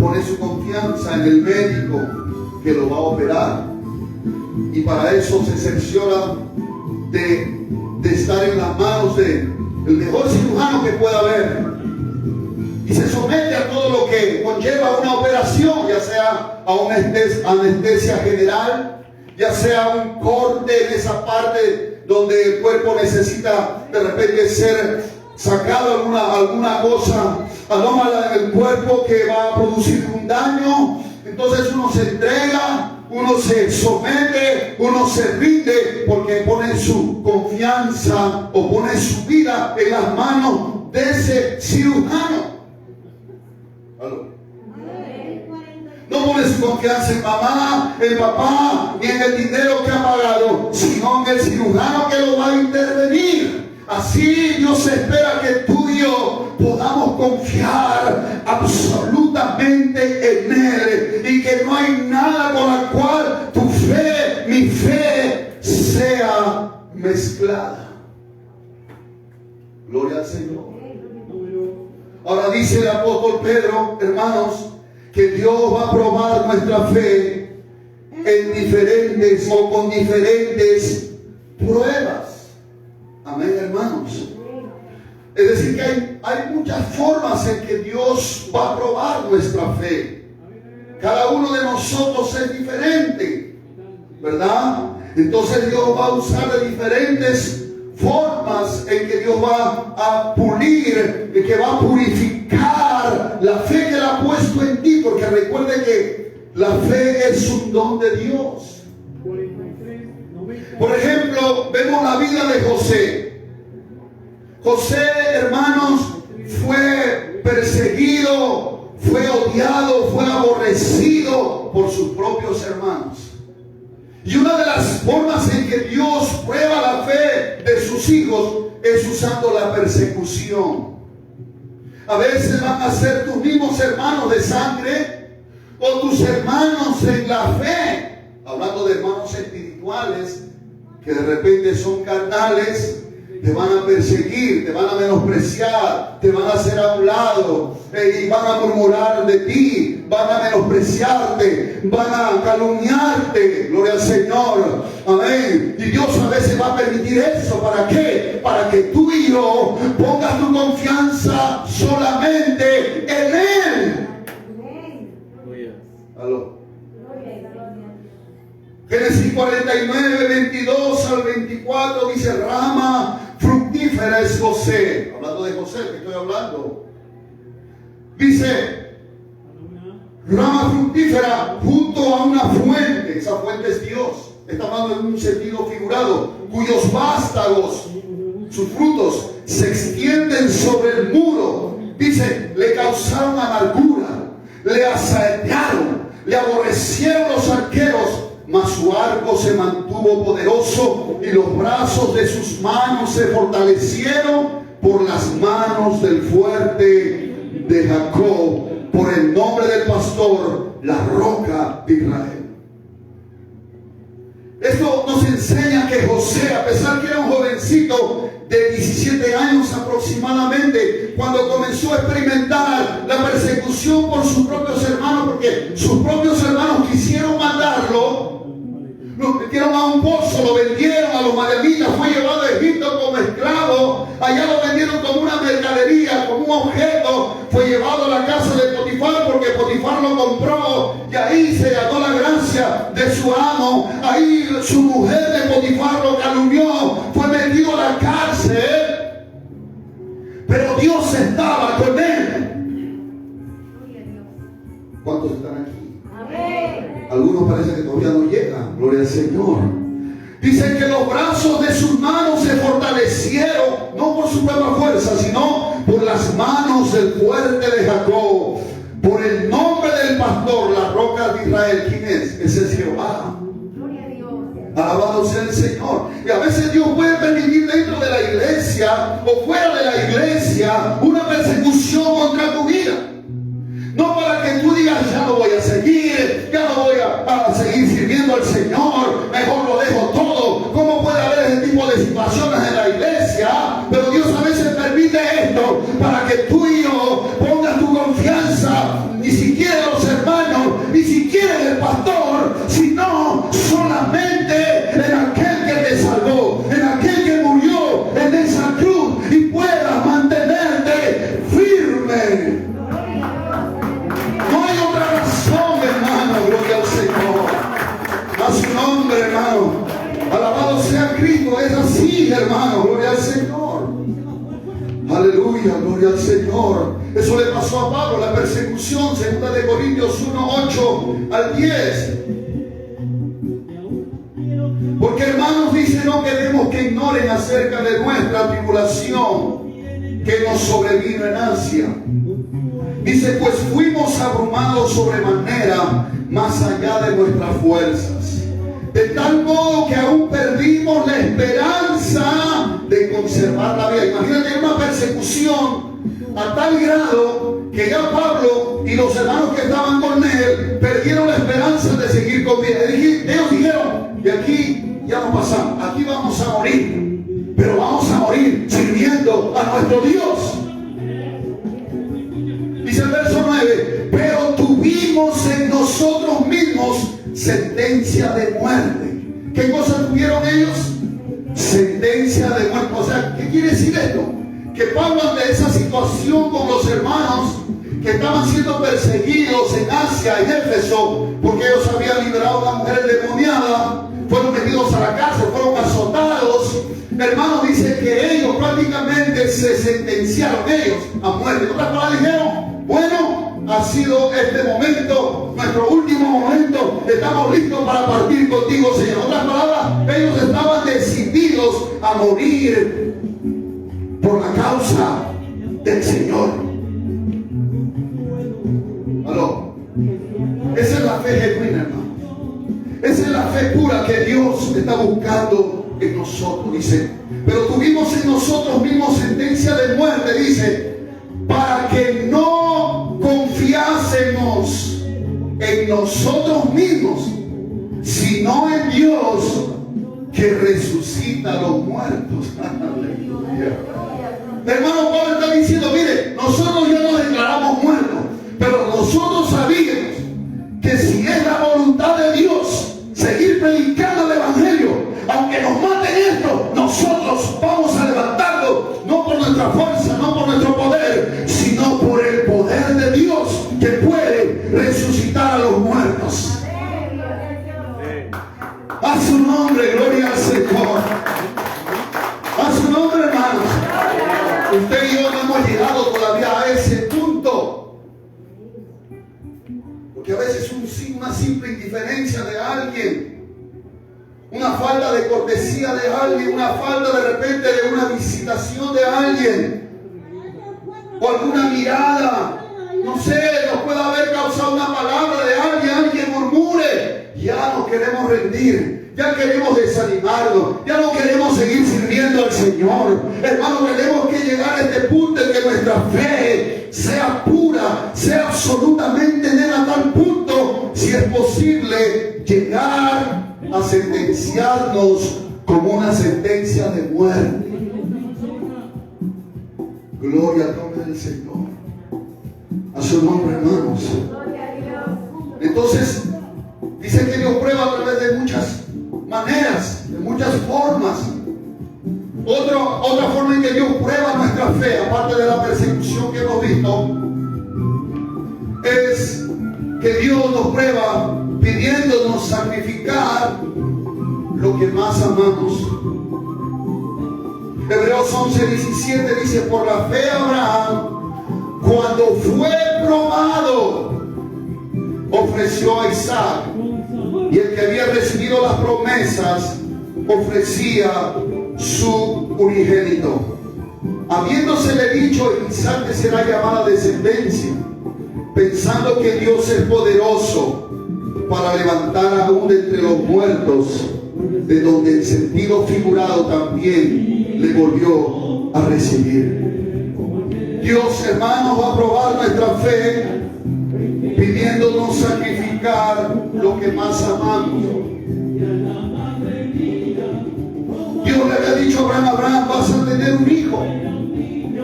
pone su confianza en el médico que lo va a operar, y para eso se cerciora de estar en las manos del mejor cirujano que pueda haber, y se somete a todo lo que conlleva una operación, ya sea a una anestesia general, ya sea un corte en esa parte donde el cuerpo necesita de repente ser sacado alguna cosa anómala en el cuerpo que va a producir un daño. Entonces uno se entrega, uno se somete, uno se rinde, porque pone su confianza o pone su vida en las manos de ese cirujano. ¿Aló? No pone su confianza en mamá, en papá, ni en el dinero que ha pagado, sino en el cirujano que lo va a intervenir. Así Dios espera que tú y yo podamos confiar absolutamente en Él, y que no hay nada con la cual tu fe, mi fe, sea mezclada. Gloria al Señor. Ahora dice el apóstol Pedro, hermanos, que Dios va a probar nuestra fe en diferentes o con diferentes pruebas. Amén, hermanos. Es decir, que hay muchas formas en que Dios va a probar nuestra fe. Cada uno de nosotros es diferente, ¿verdad? Entonces Dios va a usar de diferentes formas en que Dios va a pulir, en que va a purificar la fe que Él ha puesto en ti, porque recuerde que la fe es un don de Dios. Por ejemplo, vemos la vida de José. José, hermanos, fue perseguido, fue odiado, fue aborrecido por sus propios hermanos. Y una de las formas en que Dios prueba la fe de sus hijos es usando la persecución. A veces van a ser tus mismos hermanos de sangre o tus hermanos en la fe, hablando de hermanos espirituales que de repente son carnales. Te van a perseguir, te van a menospreciar, te van a hacer a un lado, y van a murmurar de ti, van a menospreciarte, van a calumniarte. Gloria al Señor. Amén. Y Dios a veces va a permitir eso. ¿Para qué? Para que tú y yo pongas tu confianza solamente en Él. Aló. Génesis 49, 22 al 24 dice: rama fructífera es José. Hablando de José, que estoy hablando. Dice: rama fructífera junto a una fuente. Esa fuente es Dios. Está hablando en un sentido figurado, cuyos vástagos, sus frutos, se extienden sobre el muro. Dice, le causaron amargura, le asaetearon, le aborrecieron los arqueros, mas su arco se mantuvo poderoso y los brazos de sus manos se fortalecieron por las manos del fuerte de Jacob, por el nombre del pastor, la roca de Israel. Esto nos enseña que José, a pesar que era un jovencito de 17 años aproximadamente, cuando comenzó a experimentar la persecución por sus propios hermanos, porque sus propios hermanos quisieron matarlo, lo metieron a un pozo, lo vendieron a los madianitas, fue llevado a Egipto como esclavo, allá lo vendieron como una mercadería, como un objeto, fue llevado a la casa de Potifar porque Potifar lo compró y ahí se ganó la gracia de su amo. Ahí su mujer de Potifar lo calumnió, fue metido a la cárcel, pero Dios estaba con él. ¿Cuántos están aquí? Amén. Algunos parece que todavía no llegan. Gloria al Señor. Dicen que los brazos de sus manos se fortalecieron, no por su propia fuerza, sino por las manos del fuerte de Jacob, por el nombre del pastor, la roca de Israel. ¿Quién es? Ese es Jehová. Gloria a Dios. Alabado sea el Señor. Y a veces Dios puede permitir dentro de la iglesia o fuera de la iglesia una persecución contra tu vida. No para que tú digas, ya no voy a seguir, ya no voy a seguir sirviendo al Señor, mejor lo dejo todo. ¿Cómo puede haber ese tipo de situaciones en la iglesia? Pero Dios a veces permite esto para que tú y yo pongas tu confianza, ni siquiera en los hermanos, ni siquiera en el pastor, sino solamente en aquel que te salvó, en aquel que murió en esa cruz y puedas mantenerte firme. Gloria al Señor. A su nombre, hermano. Alabado sea Cristo. Es así, hermano. Gloria al Señor. Aleluya. Gloria al Señor. Eso le pasó a Pablo, la persecución. 2 de Corintios 1, 8 al 10. Porque, hermanos, dice, no queremos que ignoren acerca de nuestra tribulación que nos sobrevino en Asia. Dice, pues fuimos abrumados sobremanera, más allá de nuestras fuerzas, de tal modo que aún perdimos la esperanza de conservar la vida. Imagínate una persecución a tal grado que ya Pablo y los hermanos que estaban con él perdieron la esperanza de seguir con vida. Ellos dijeron, de aquí ya no pasamos, aquí vamos a morir, pero vamos a morir sirviendo a nuestro Dios. Dice el verso 9, pero tuvimos en nosotros mismos sentencia de muerte. ¿Qué cosa tuvieron ellos? Sentencia de muerte. O sea, ¿qué quiere decir esto? Que Pablo, ante esa situación con los hermanos que estaban siendo perseguidos en Asia, en Éfeso, porque ellos habían liberado a una mujer endemoniada, fueron metidos a la cárcel, fueron azotados. Hermano, dice que ellos prácticamente se sentenciaron ellos a muerte. En otras palabras dijeron, bueno, ha sido este momento, nuestro último momento, estamos listos para partir contigo, Señor. En otras palabras, ellos estaban decididos a morir por la causa del Señor. ¿Aló? Esa es la fe genuina, hermano. Esa es la fe pura que Dios está buscando en nosotros. Dice, pero tuvimos en nosotros mismos sentencia de muerte, dice, para que no confiásemos en nosotros mismos, sino en Dios que resucita a los muertos. Aleluya. Hermano, Pablo está diciendo, mire, nosotros ya nos declaramos muertos, pero nosotros sabíamos que si es la voluntad de Dios seguir predicando el Evangelio, aunque nos maten esto, nosotros vamos a levantarlo, no por nuestra fuerza, no por nuestro poder, sino por el poder de Dios que puede resucitar a los muertos. A su nombre, gloria al Señor. A su nombre, hermanos. Usted y yo no hemos llegado todavía a ese punto. Porque a veces una simple indiferencia de alguien, una falta de cortesía de alguien, una falta de repente de una visitación de alguien, o alguna mirada, no sé, nos puede haber causado una palabra de alguien murmure, ya no queremos rendir, ya queremos desanimarnos, ya no queremos seguir sirviendo al Señor. Hermano, tenemos que llegar a este punto en que nuestra fe sea pura, sea absolutamente neta, a tal punto, si es posible, llegar a sentenciarnos como una sentencia de muerte. Gloria al nombre del Señor. A su nombre, hermanos. Entonces, dice que Dios prueba a través de muchas maneras, de muchas formas. Otra forma en que Dios prueba nuestra fe, aparte de la persecución que hemos visto, es que Dios nos prueba pidiéndonos sacrificar lo que más amamos. Hebreos 11:17 dice: por la fe Abraham, cuando fue probado, ofreció a Isaac, y el que había recibido las promesas ofrecía su unigénito, habiéndosele dicho: en Isaac te será llamada descendencia, pensando que Dios es poderoso para levantar aún de entre los muertos, de donde en sentido figurado también le volvió a recibir. Dios, hermanos, va a probar nuestra fe pidiéndonos sacrificar lo que más amamos. Dios le había dicho a Abraham: vas a tener un hijo.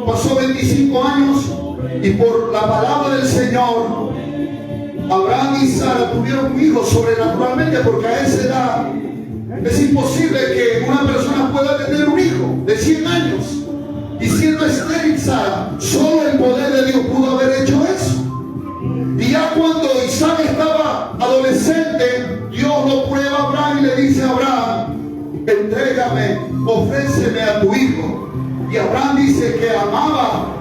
Pasó 25 años y por la palabra del Señor, Abraham y Sara tuvieron un hijo sobrenaturalmente, porque a esa edad es imposible que una persona pueda tener un hijo de 100 años. Y siendo estéril Sara, solo el poder de Dios pudo haber hecho eso. Y ya cuando Isaac estaba adolescente, Dios lo prueba a Abraham y le dice a Abraham: entrégame, ofréceme a tu hijo. Y Abraham dice que amaba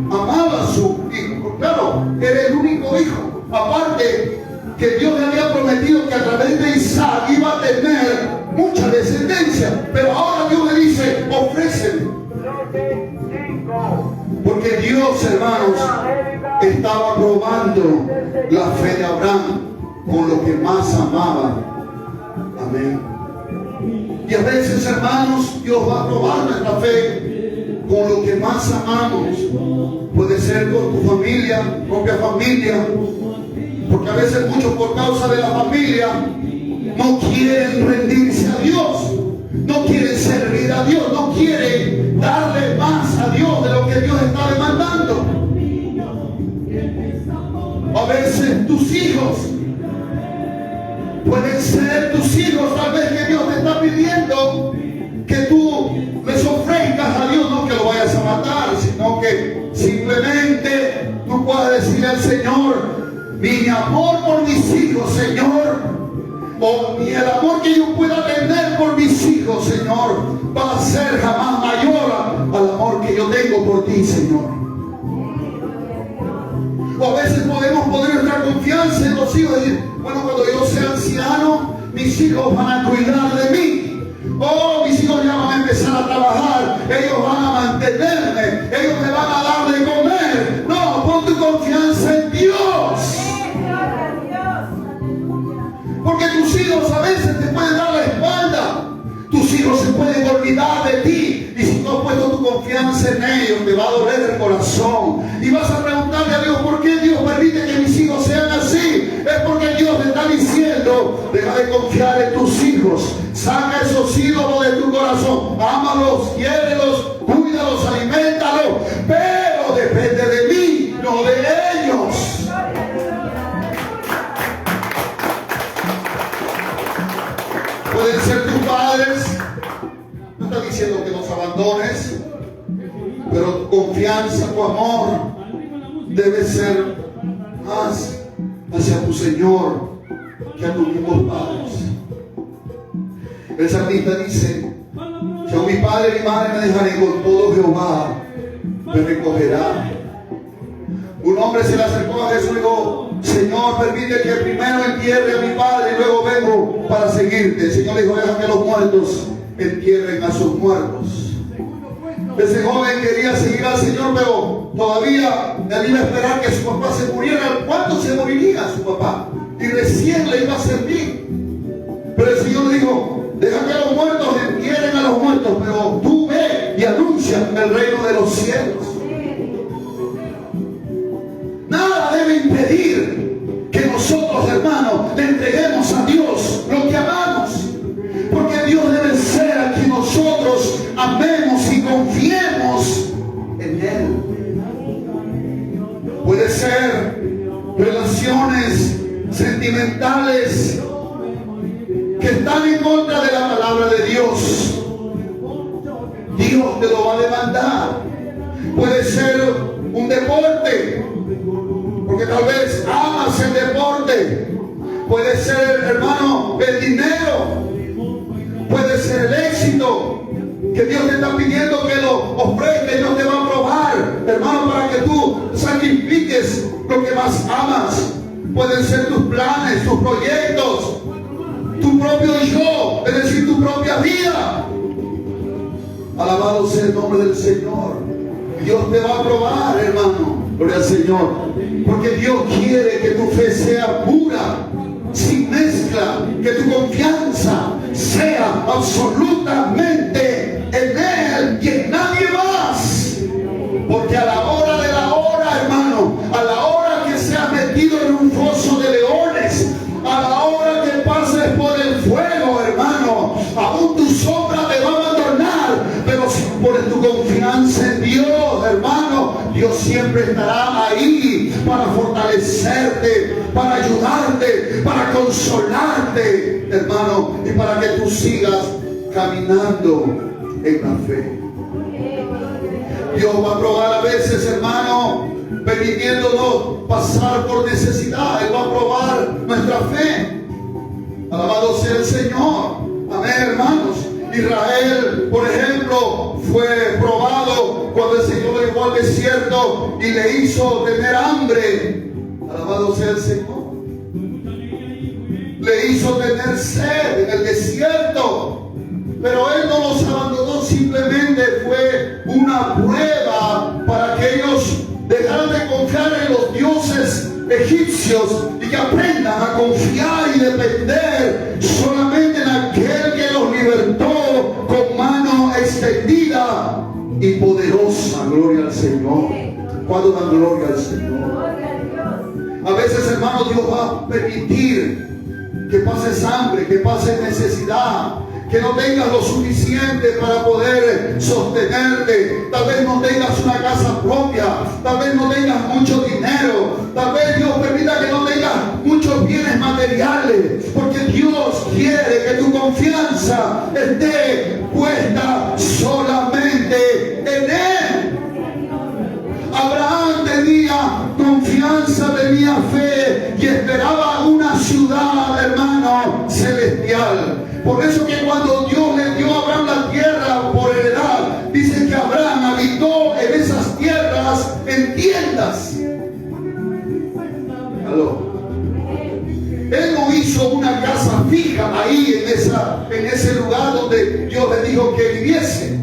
a su hijo. Claro, era el único hijo. Aparte que Dios le había prometido que a través de Isaac iba a tener mucha descendencia. Pero ahora Dios le dice: ofréceme. Porque Dios, hermanos, estaba probando la fe de Abraham con lo que más amaba. Amén. Y a veces, hermanos, Dios va a probar nuestra fe con lo que más amamos. Puede ser con tu familia, propia familia, porque a veces muchos, por causa de la familia, no quieren rendirse a Dios, no quieren servir a Dios, no quieren darle más a Dios de lo que Dios está demandando. A veces tus hijos pueden ser tus hijos, tal vez que Dios te está pidiendo que tú les ofrezcas a Dios, no que lo vayas a matar, sino que simplemente tú puedas decirle al Señor: mi amor por mis hijos, Señor, o ni el amor que yo pueda tener por mis hijos, Señor, va a ser jamás mayor al amor que yo tengo por ti, Señor. O a veces podemos poner nuestra confianza en los hijos y decir: bueno, cuando yo sea anciano, mis hijos van a cuidar de mí. Oh, mis hijos ya van a empezar a trabajar, ellos van a mantenerme, ellos me van a dar de comer. No, pon tu confianza en Dios. Porque tus hijos a veces te pueden dar la espalda. Tus hijos se pueden olvidar de ti. Y si no has puesto tu confianza en ellos, te va a doler el corazón. Y vas a preguntarle a Dios: ¿por qué Dios permite que mis hijos sean así? Es porque Dios te está diciendo: deja de confiar en tus hijos. Saca esos ídolos de tu corazón. Ámalos, quiérelos, cuídalos, aliméntalos. Pero depende de mí, no de ellos. Pueden ser tus padres. No está diciendo que los abandones, pero tu confianza, tu amor debe ser más hacia tu Señor que a tus mismos padres. El salmista dice: si a mi padre y mi madre me dejaré, con todo Jehová me recogerá. Un hombre se le acercó a Jesús y dijo: Señor, permite que primero entierre a mi padre y luego vengo para seguirte. El Señor le dijo: deja que los muertos entierren a sus muertos. Ese joven quería seguir al Señor, pero todavía él iba a esperar que su papá se muriera. ¿Cuándo se moriría su papá? Y recién le iba a servir. Pero el Señor le dijo: deja que los muertos entierren a los muertos, pero tú ve y anuncia el reino de los cielos. Nada debe impedir que nosotros, hermanos, le entreguemos a Dios lo que amamos. Porque Dios debe ser a quien nosotros amemos y confiemos en Él. Puede ser relaciones sentimentales que están en contra de la palabra de Dios. Dios te lo va a demandar. Puede ser un deporte, porque tal vez amas el deporte. Puede ser, hermano, el dinero. Puede ser el éxito que Dios te está pidiendo que lo ofrezca y no te va a probar, hermano, para que tú sacrifiques lo que más amas. Pueden ser tus planes, tus proyectos, tu propio yo, es decir, tu propia vida. Alabado sea el nombre del Señor. Dios te va a probar, hermano. Gloria al Señor. Porque Dios quiere que tu fe sea pura, sin mezcla, que tu confianza sea absolutamente en Él y en nadie más. Porque a la hora de la hora, hermano, a la hora que seas metido en un foso de leones, a la hora que pases por el fuego, hermano, aún tu sombra te va a abandonar. Pero si pones tu confianza en Dios, hermano, Dios siempre estará ahí para fortalecerte, para ayudarte, para consolarte, hermano, y para que tú sigas caminando en la fe. Dios va a probar a veces, hermano, permitiéndonos pasar por necesidad. Él va a probar nuestra fe. Alabado sea el Señor. Amén, hermanos. Israel, por ejemplo, fue probado cuando el Señor lo llevó al desierto y le hizo tener hambre. Alabado sea el Señor. Le hizo tener sed en el desierto. Pero Él no los abandonó, simplemente fue una prueba para que ellos dejaran de confiar en los dioses egipcios y que aprendan a confiar y depender solamente en aquel que los libertó con mano extendida y poderosa. Gloria al Señor. ¿Cuándo dan gloria al Señor? A veces, hermano, Dios va a permitir que pases hambre, que pases necesidad, que no tengas lo suficiente para poder sostenerte. Tal vez no tengas una casa propia, tal vez no tengas mucho dinero, tal vez Dios permita que no tengas muchos bienes materiales, porque Dios quiere que tu confianza esté puesta solamente en Él. Abraham tenía confianza, tenía fe y esperaba una ciudad, hermano, celestial. Por eso que cuando Dios le dio a Abraham la tierra por heredad, dice que Abraham habitó en esas tierras en tiendas. ¿Aló? Él no hizo una casa fija ahí en ese lugar donde Dios le dijo que viviese.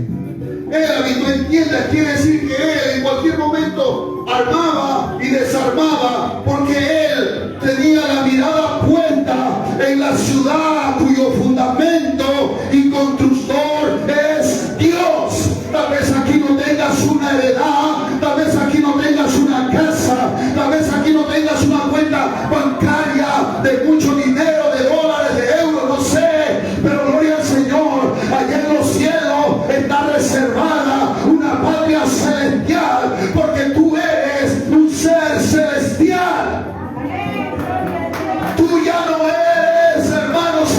Él habitó en tiendas, quiere decir que él en cualquier momento armaba y desarmaba, porque él tenía la mirada puesta en la ciudad cuyo fundamento y constructor es Dios. Tal vez aquí no tengas una heredad, tal vez aquí no tengas una casa, tal vez aquí no tengas una cuenta bancaria de mucho dinero, de dólares, de euros, no sé, pero gloria al Señor, allá en los cielos está reservada una patria celestial, porque tú eres un ser celestial. Tú ya no eres, hermanos,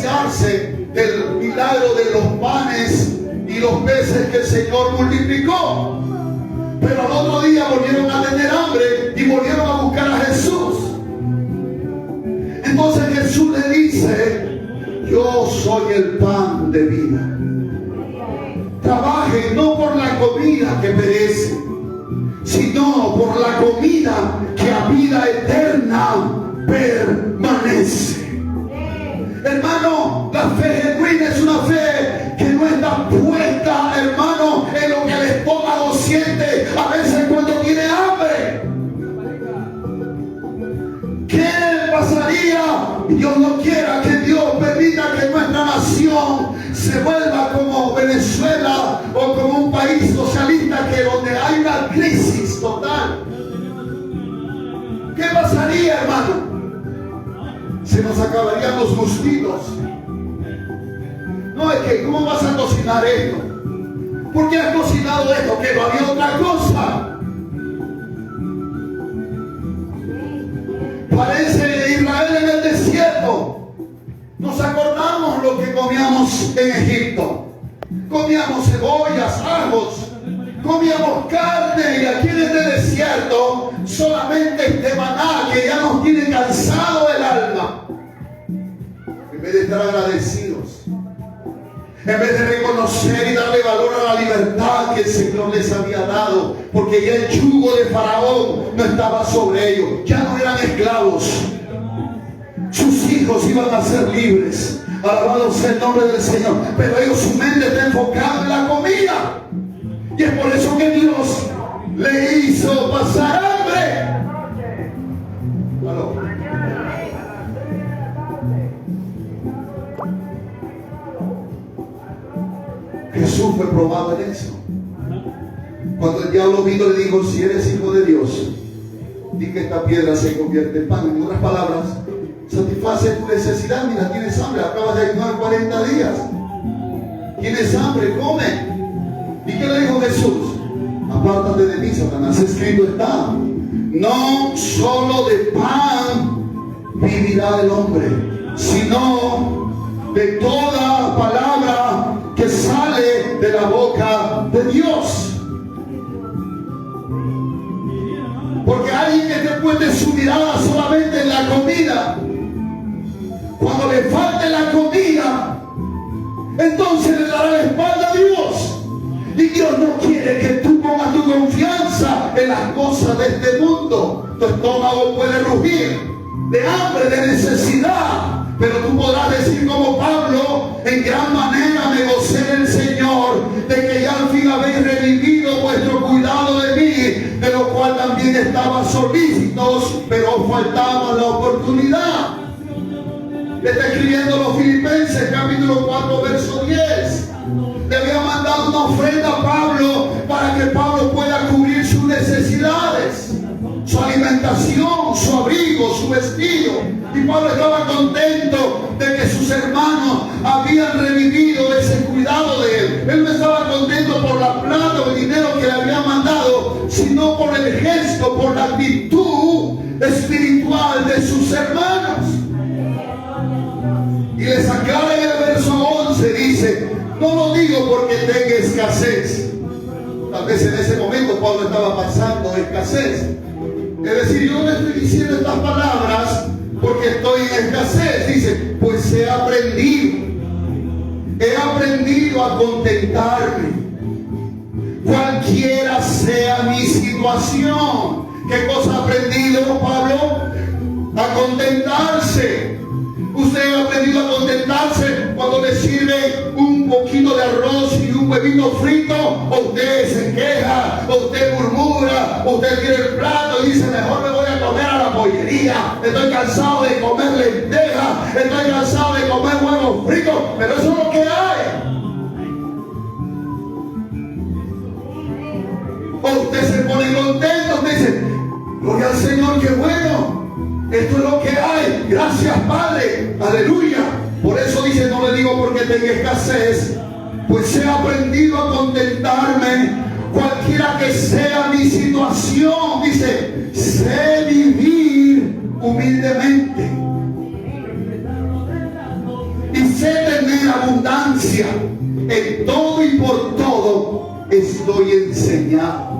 saciarse del milagro de los panes y los peces que el Señor multiplicó. Pero al otro día volvieron a tener hambre y volvieron a buscar a Jesús. Entonces Jesús le dice: yo soy el pan de vida. Trabajen no por la comida que perece, sino por la comida que a vida eterna permanece. Hermano, la fe genuina es una fe que no está puesta, hermano, en lo que el estómago siente a veces cuando tiene hambre. ¿Qué pasaría? Dios no quiera que Dios permita que nuestra nación se vuelva como Venezuela o como un país socialista que donde hay una crisis total. ¿Qué pasaría, hermano? Se nos acabarían los gustitos. No, es que ¿cómo vas a cocinar esto? ¿Por qué has cocinado esto? Que no había otra cosa. Parece Israel en el desierto. Nos acordamos lo que comíamos en Egipto. Comíamos cebollas, ajos, comíamos carne, y aquí en este desierto solamente este maná que ya nos tiene cansado el alma. En vez de estar agradecidos, en vez de reconocer y darle valor a la libertad que el Señor les había dado, porque ya el yugo de Faraón no estaba sobre ellos, ya no eran esclavos, sus hijos iban a ser libres. Alabado sea el nombre del Señor. Pero ellos, su mente está enfocada en la comida, y es por eso que Dios le hizo pasar hambre. ¿Aló? Jesús fue probado en eso. Cuando el diablo vino, le dijo: si eres hijo de Dios, di que esta piedra se convierte en pan. En otras palabras, satisface tu necesidad. Mira, tienes hambre, acabas de ayunar 40 días. Tienes hambre, come. ¿Y qué le dijo Jesús? Apártate de mí, Satanás, escrito está: no solo de pan vivirá el hombre, sino de toda palabra que sale de la boca de Dios. Porque alguien que te puede su mirada solamente en la comida, cuando le falte la comida, entonces le dará la espalda a Dios. Y Dios no quiere que tú pongas tu confianza en las cosas de este mundo. Tu estómago puede rugir de hambre, de necesidad, pero tú podrás decir como Pablo: en gran manera me gocé del Señor, de que ya al fin habéis revivido vuestro cuidado de mí, de lo cual también estaba solícitos, pero faltaba la oportunidad. Le está escribiendo los Filipenses, capítulo 4, verso 10. Le había mandado una ofrenda a Pablo para que Pablo pueda cubrir sus necesidades, su alimentación, su abrigo, su vestido. Y Pablo estaba contento de que sus hermanos habían revivido ese cuidado de él. Él no estaba contento por la plata o el dinero que le había mandado, sino por el gesto, por la actitud espiritual de sus hermanos. Y les aclara en el verso 11, dice: no lo digo porque tenga escasez. Tal vez en ese momento Pablo estaba pasando escasez. Es decir, yo no estoy diciendo estas palabras porque estoy en escasez. Dice: pues he aprendido a contentarme, cualquiera sea mi situación. ¿Qué cosa ha aprendido Pablo? A contentarse. Usted ha aprendido a contentarse cuando le sirve un poquito de arroz y un huevito frito, o usted se queja, o usted murmura, o usted tiene el plato y dice: mejor me voy a comer a la pollería, estoy cansado de comer lentejas, estoy cansado de comer huevos fritos. Pero eso es lo que hay. O usted se pone contento, usted dice: gloria al Señor, qué bueno, esto es lo que hay, gracias Padre, aleluya. Por eso dice: no le digo porque tenga escasez, pues he aprendido a contentarme, cualquiera que sea mi situación. Dice: sé vivir humildemente y abundancia. En todo y por todo estoy enseñado.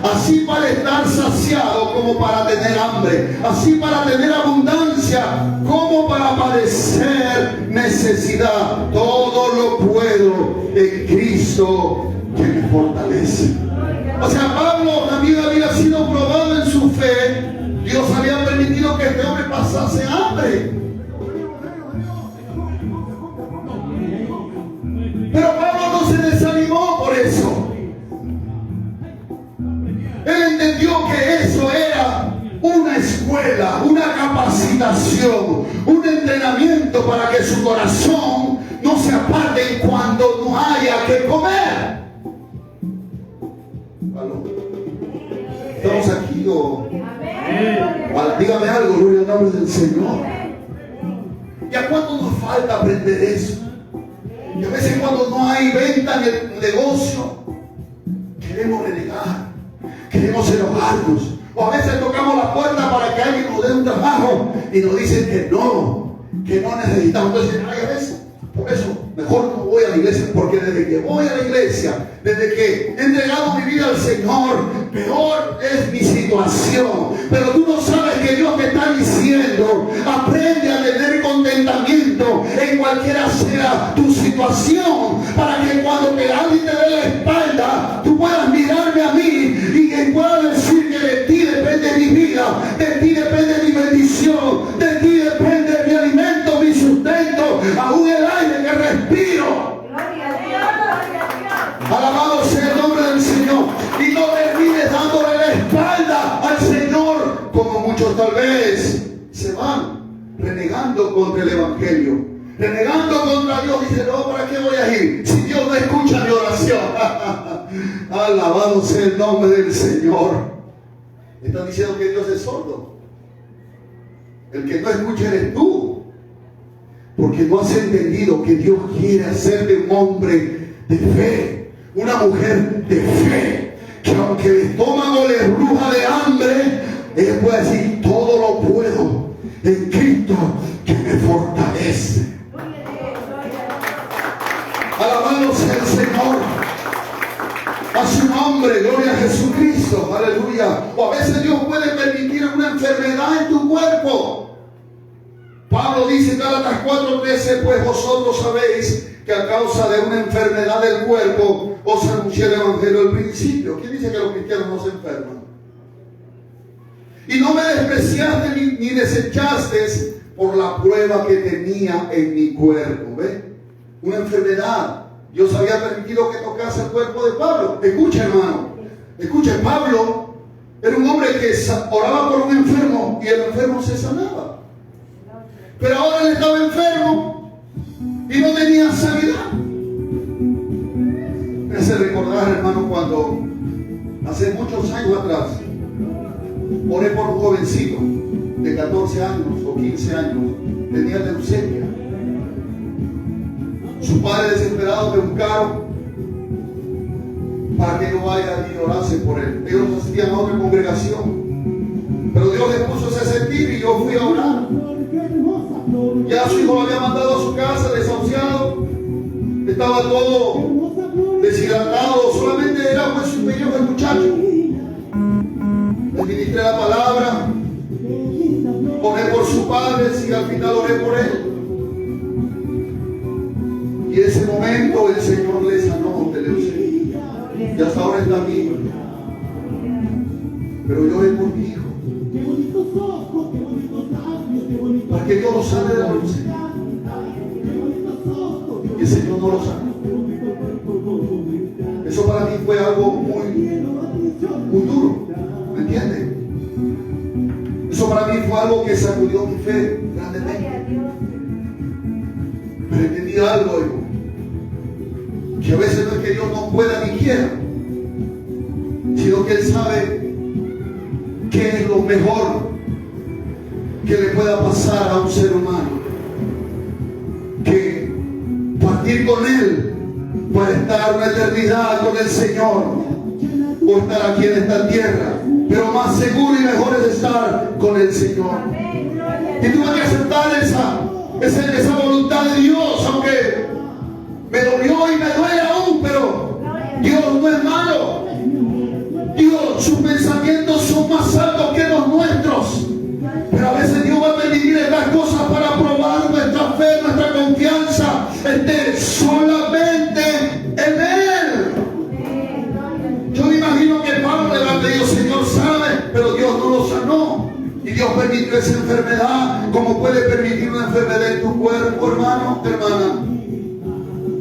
Así para estar saciado como para tener hambre. Así para tener abundancia como para padecer necesidad. Todo lo puedo en Cristo que me fortalece. O sea, Pablo también había sido probado en su fe. Dios había permitido que este hombre pasase hambre. Pero Pablo no se desanimó por eso. Él entendió que eso era una escuela, una capacitación, un entrenamiento para que su corazón no se aparte cuando no haya que comer. ¿Aló? ¿Estamos aquí o...? Dígame algo, gloria al nombre del Señor. ¿Y a cuánto nos falta aprender eso? Y a veces cuando no hay venta en el negocio, queremos renegar, queremos enojarnos. O a veces tocamos la puerta para que alguien nos dé un trabajo y nos dicen que no necesitamos. Entonces, ay, a veces, por eso, mejor no voy a la iglesia, porque desde que voy a la iglesia, desde que he entregado mi vida al Señor, peor es mi situación. Pero tú no sabes que Dios te está diciendo, aprende a tener contentamiento en cualquiera sea tu situación, para que cuando alguien te dé la espalda, tú puedas mirarme a mí y puedas decir que de ti depende mi vida, de ti depende mi bendición, de ti depende mi alimento, mi sustento, aún el aire que respiro. Alabado sea el nombre del Señor. Y no termines dándole la espalda al Señor, como muchos tal vez se van renegando contra el Evangelio, renegando contra Dios. Dice, no, ¿para qué voy a ir si Dios no escucha mi oración? Alabado sea el nombre del Señor. Están diciendo que Dios es sordo. El que no escucha eres tú, porque no has entendido que Dios quiere hacerte un hombre de fe, una mujer de fe, que aunque el estómago le ruja de hambre, ella puede decir, todo lo puedo en Cristo que me fortalece. Alabado sea el Señor. A su nombre, gloria a Jesucristo, aleluya. O a veces Dios puede permitir una enfermedad en tu cuerpo. Pablo dice en Gálatas 4:13, pues vosotros sabéis que a causa de una enfermedad del cuerpo os anuncié el Evangelio al principio. ¿Quién dice que los cristianos no se enferman? Y no me despreciaste ni desechaste por la prueba que tenía en mi cuerpo. ¿Ve? Una enfermedad. Dios había permitido que tocase el cuerpo de Pablo. Escucha, hermano. Escucha, Pablo era un hombre que oraba por un enfermo y el enfermo se sanaba. Pero ahora él estaba enfermo y no tenía sanidad. Me hace recordar, hermano, cuando hace muchos años atrás oré por un jovencito de 14 años o 15 años, tenía leucemia. Sus padres desesperados me buscaron para que yo vaya y orase por él. Ellos asistían a otra congregación, pero Dios les puso ese sentir y yo fui a orar. Ya su hijo lo había mandado a su casa desahuciado, estaba todo deshidratado, solamente era pues un pequeño el muchacho. Le ministré la palabra, oré por sus padres y al final oré por él. Y en ese momento el Señor le sanó de leucemia. Y hasta ahora está vivo. Pero yo oré por mi hijo, para que Dios lo sane de la leucemia. Y el Señor no lo sanó. Eso para mí fue algo muy duro. ¿Me entienden? Eso para mí fue algo que sacudió mi fe grandemente. Pero entendí algo, hijo, que a veces no es que Dios no pueda ni quiera, sino que Él sabe qué es lo mejor que le pueda pasar a un ser humano, que partir con Él para estar una eternidad con el Señor, o estar aquí en esta tierra, pero más seguro y mejor es estar con el Señor. Y tú vas a aceptar esa voluntad de Dios, aunque dolió y me duele aún, pero Dios no es malo. Dios, sus pensamientos son más altos que los nuestros. Pero a veces Dios va a permitir estas cosas para probar nuestra fe, nuestra confianza solamente en Él. Yo me imagino que Pablo le habrá pedido, Señor, sabe, pero Dios no lo sanó. Y Dios permitió esa enfermedad, como puede permitir una enfermedad en tu cuerpo, hermano, hermana.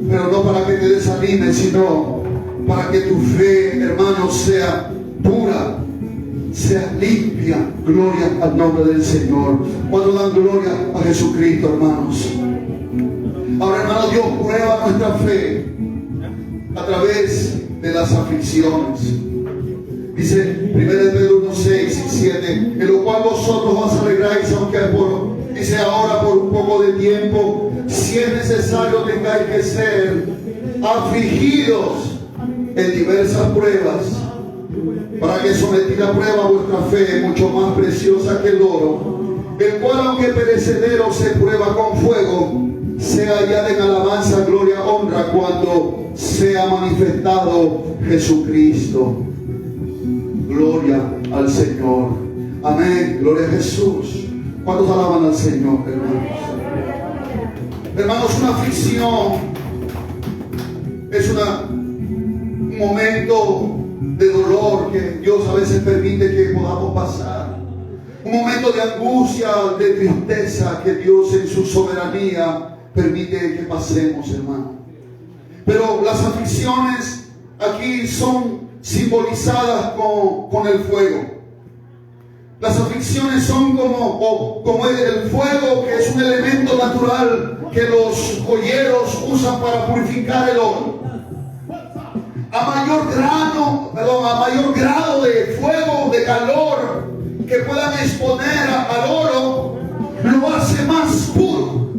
Pero no para que te desanimes, sino para que tu fe, hermano, sea pura, sea limpia. Gloria al nombre del Señor. Cuando dan gloria a Jesucristo, hermanos. Ahora, hermano, Dios prueba nuestra fe a través de las aflicciones. Dice 1 Pedro 1, 6 y 7, en lo cual vosotros os alegráis, aunque dice ahora por un poco de tiempo, si es necesario tengáis que ser afligidos en diversas pruebas, para que sometida a prueba vuestra fe, mucho más preciosa que el oro, el cual aunque perecedero se prueba con fuego, sea hallada en alabanza, gloria, honra, cuando sea manifestado Jesucristo. Gloria al Señor. Amén. Gloria a Jesús. ¿Cuántos alaban al Señor, hermanos? Hermanos, una aflicción es un momento de dolor que Dios a veces permite que podamos pasar. Un momento de angustia, de tristeza que Dios en su soberanía permite que pasemos, hermano. Pero las aflicciones aquí son simbolizadas con el fuego. Las aflicciones son como el fuego, que es un elemento natural que los joyeros usan para purificar el oro. A mayor grado de fuego, de calor que puedan exponer al oro, lo hace más puro.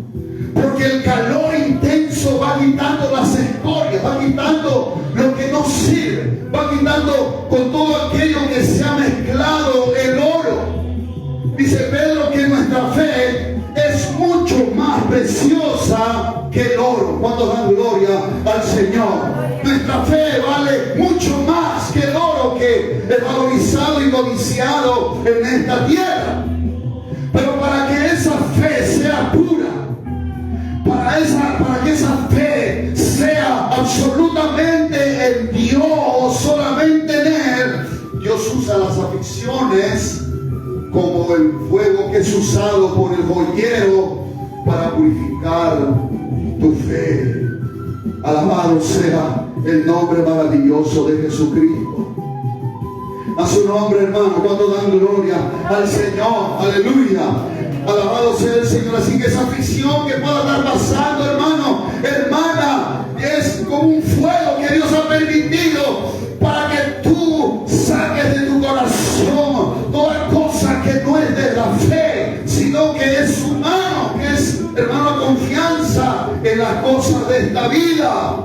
Porque el calor intenso va quitando las escorias, va quitando lo que no sirve, va quitando con todo aquello que se ha mezclado el oro. Dice Pedro que nuestra fe es mucho más preciosa que el oro. Cuando dan gloria al Señor, nuestra fe vale mucho más que el oro que es valorizado y codiciado en esta tierra. Pero para que esa fe sea pura, para que esa fe sea absolutamente en Dios, solamente en Él, Dios usa las aflicciones como el fuego que es usado por el joyero para purificar tu fe. Alabado sea el nombre maravilloso de Jesucristo. A su nombre, hermano, cuando dan gloria al Señor, aleluya. Alabado sea el Señor. Así que esa aflicción que pueda estar pasando, hermano, hermana, es como un fuego que Dios ha permitido para que tú saques de tu corazón toda cosa que no es de la fe, sino que es humano, que es, hermano, confianza en las cosas de esta vida,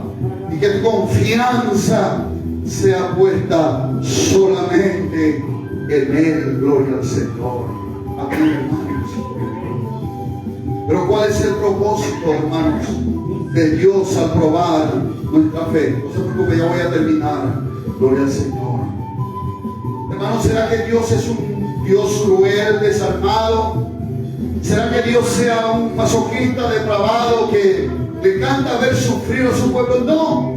y que tu confianza sea puesta solamente en Él. Gloria al Señor. Amén, hermanos. Pero ¿cuál es el propósito, hermanos, de Dios al probar nuestra fe? No se preocupe, ya voy a terminar. Gloria al Señor. Hermanos, ¿será que Dios es un Dios cruel, desarmado? ¿Será que Dios sea un masoquista depravado que le encanta ver sufrir a su pueblo? No.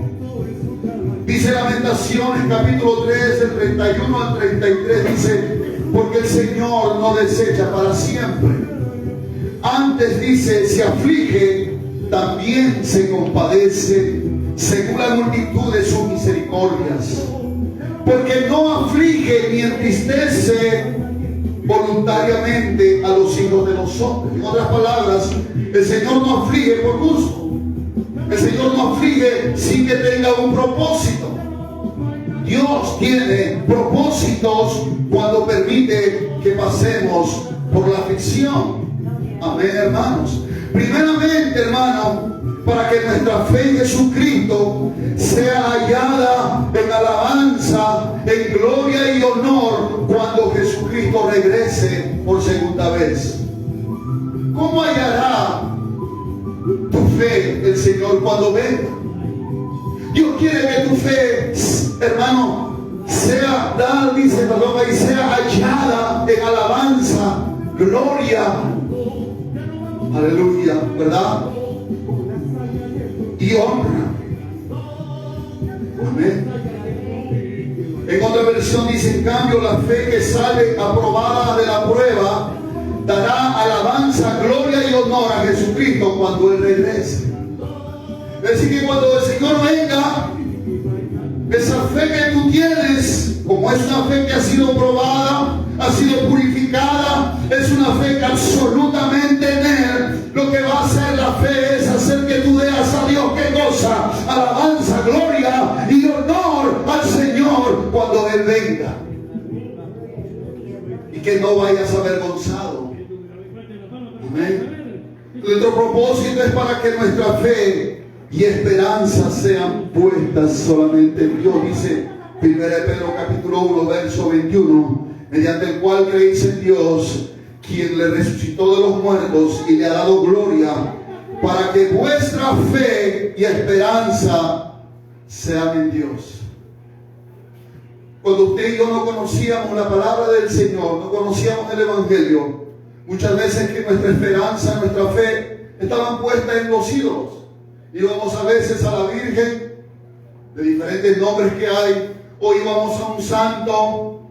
Dice Lamentaciones capítulo 3, del 31 al 33, dice: porque el Señor no desecha para siempre. Antes, dice, se aflige, también se compadece, según la multitud de sus misericordias. Porque no aflige ni entristece voluntariamente a los hijos de los hombres. En otras palabras, el Señor no aflige por gusto. El Señor no aflige sin que tenga un propósito. Dios tiene propósitos cuando permite que pasemos por la aflicción. Amén, hermanos. Primeramente, hermano, para que nuestra fe en Jesucristo sea hallada en alabanza, en gloria y honor cuando Jesucristo regrese por segunda vez. ¿Cómo hallará tu fe el Señor cuando venga? Dios quiere que tu fe, hermano, sea dada, dice la Paloma, y sea hallada en alabanza, gloria, aleluya, ¿verdad? Y honra. Amén. En otra versión dice, en cambio, la fe que sale aprobada de la prueba dará alabanza, gloria y honor a Jesucristo cuando Él regrese. Es decir, que cuando el Señor venga, esa fe que tú tienes, como es una fe que ha sido probada, ha sido purificada, es una fe que absolutamente en Él, lo que va a hacer la fe es hacer que tú veas a Dios. ¿Qué cosa? Alabanza, gloria y honor al Señor cuando Él venga. Y que no vayas avergonzado. Amén. Nuestro propósito es para que nuestra fe y esperanza sean puestas solamente en Dios. Dice 1 Pedro capítulo 1 verso 21, mediante el cual creéis en Dios, quien le resucitó de los muertos y le ha dado gloria, para que vuestra fe y esperanza sean en Dios. Cuando usted y yo no conocíamos la palabra del Señor, no conocíamos el Evangelio, muchas veces que nuestra esperanza, nuestra fe estaban puestas en los ídolos. Íbamos a veces a la Virgen, de diferentes nombres que hay, o íbamos a un santo,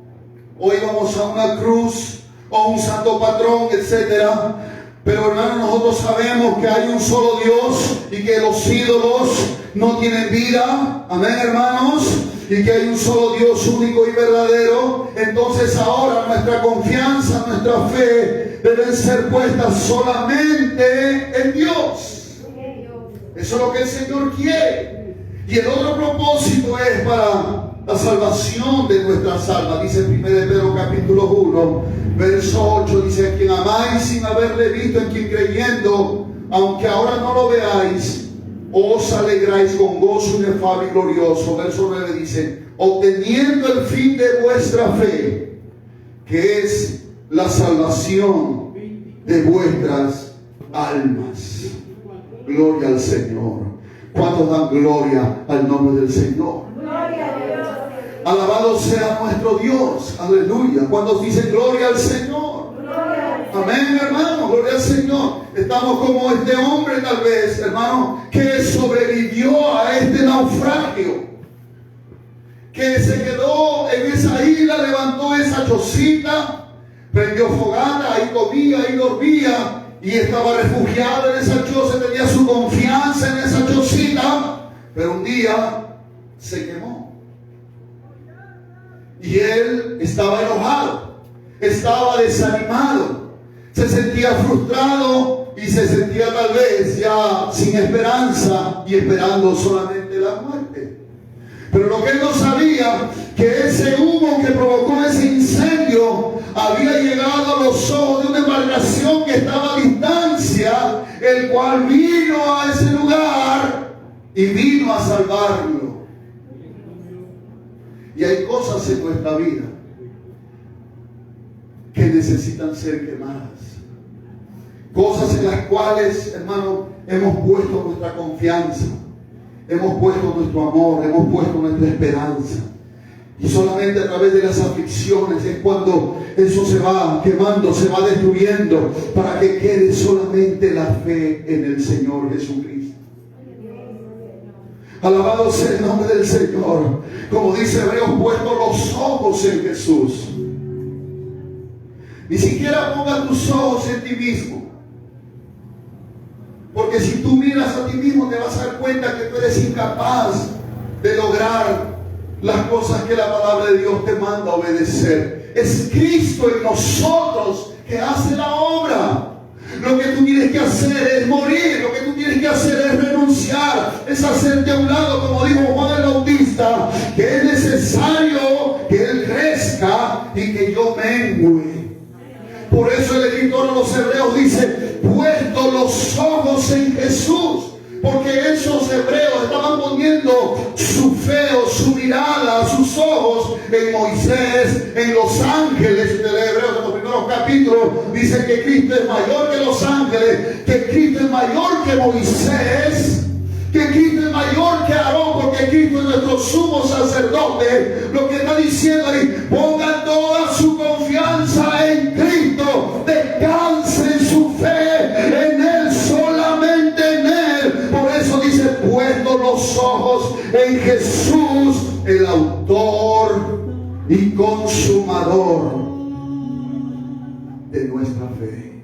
o íbamos a una cruz, o un santo patrón, etcétera. Pero hermanos, nosotros sabemos que hay un solo Dios y que los ídolos no tienen vida. Amén, hermanos. Y que hay un solo Dios único y verdadero. Entonces ahora nuestra confianza, nuestra fe deben ser puestas solamente en Dios. Eso es lo que el Señor quiere. Y el otro propósito es para la salvación de nuestras almas. Dice 1 Pedro capítulo 1 verso 8, dice, a quien amáis sin haberle visto, en quien creyendo, aunque ahora no lo veáis, os alegráis con gozo inefable y glorioso. Verso 9 dice, obteniendo el fin de vuestra fe, que es la salvación de vuestras almas. Gloria al Señor. ¿Cuántos dan gloria al nombre del Señor? Gloria a Dios. Alabado sea nuestro Dios. Aleluya. ¿Cuántos dicen gloria al Señor? Gloria a Dios. Amén, hermano. Gloria al Señor. Estamos como este hombre, tal vez, hermano, que sobrevivió a este naufragio, que se quedó en esa isla, levantó esa chocita, prendió fogata, ahí comía, ahí dormía, y estaba refugiado en esa choza, tenía su confianza en esa chocita, pero un día se quemó. Y él estaba enojado, estaba desanimado, se sentía frustrado y se sentía tal vez ya sin esperanza y esperando solamente la muerte. Pero lo que él no sabía, que ese humo que provocó ese incendio había llegado a los ojos de una embarcación que estaba a distancia, el cual vino a ese lugar y vino a salvarlo. Y hay cosas en nuestra vida que necesitan ser quemadas. Cosas en las cuales, hermano, hemos puesto nuestra confianza, hemos puesto nuestro amor, hemos puesto nuestra esperanza. Y solamente a través de las aflicciones es cuando eso se va quemando, se va destruyendo, para que quede solamente la fe en el Señor Jesucristo. Alabado sea el nombre del Señor. Como dice Hebreos, puesto los ojos en Jesús. Ni siquiera pongas tus ojos en ti mismo. Porque si tú miras a ti mismo, te vas a dar cuenta que tú eres incapaz de lograr las cosas que la palabra de Dios te manda a obedecer. Es Cristo en nosotros que hace la obra. Lo que tú tienes que hacer es morir, lo que tú tienes que hacer es renunciar, es hacerte a un lado, como dijo Juan el Bautista, que es necesario que Él crezca y que yo mengue. Por eso el escritor a los Hebreos dice, puesto los ojos en Jesús, porque esos hebreos estaban poniendo su fe o su mirada, sus ojos en Moisés, en los ángeles. De Hebreos, en los primeros capítulos, dice que Cristo es mayor que los ángeles, que Cristo es mayor que Moisés, que Cristo es mayor que Aarón, porque que Cristo es nuestro sumo sacerdote, lo que está diciendo ahí, pongan toda su confianza en Cristo, descansen su fe en Él, solamente en Él. Por eso dice, puesto los ojos en Jesús, el autor y consumador de nuestra fe.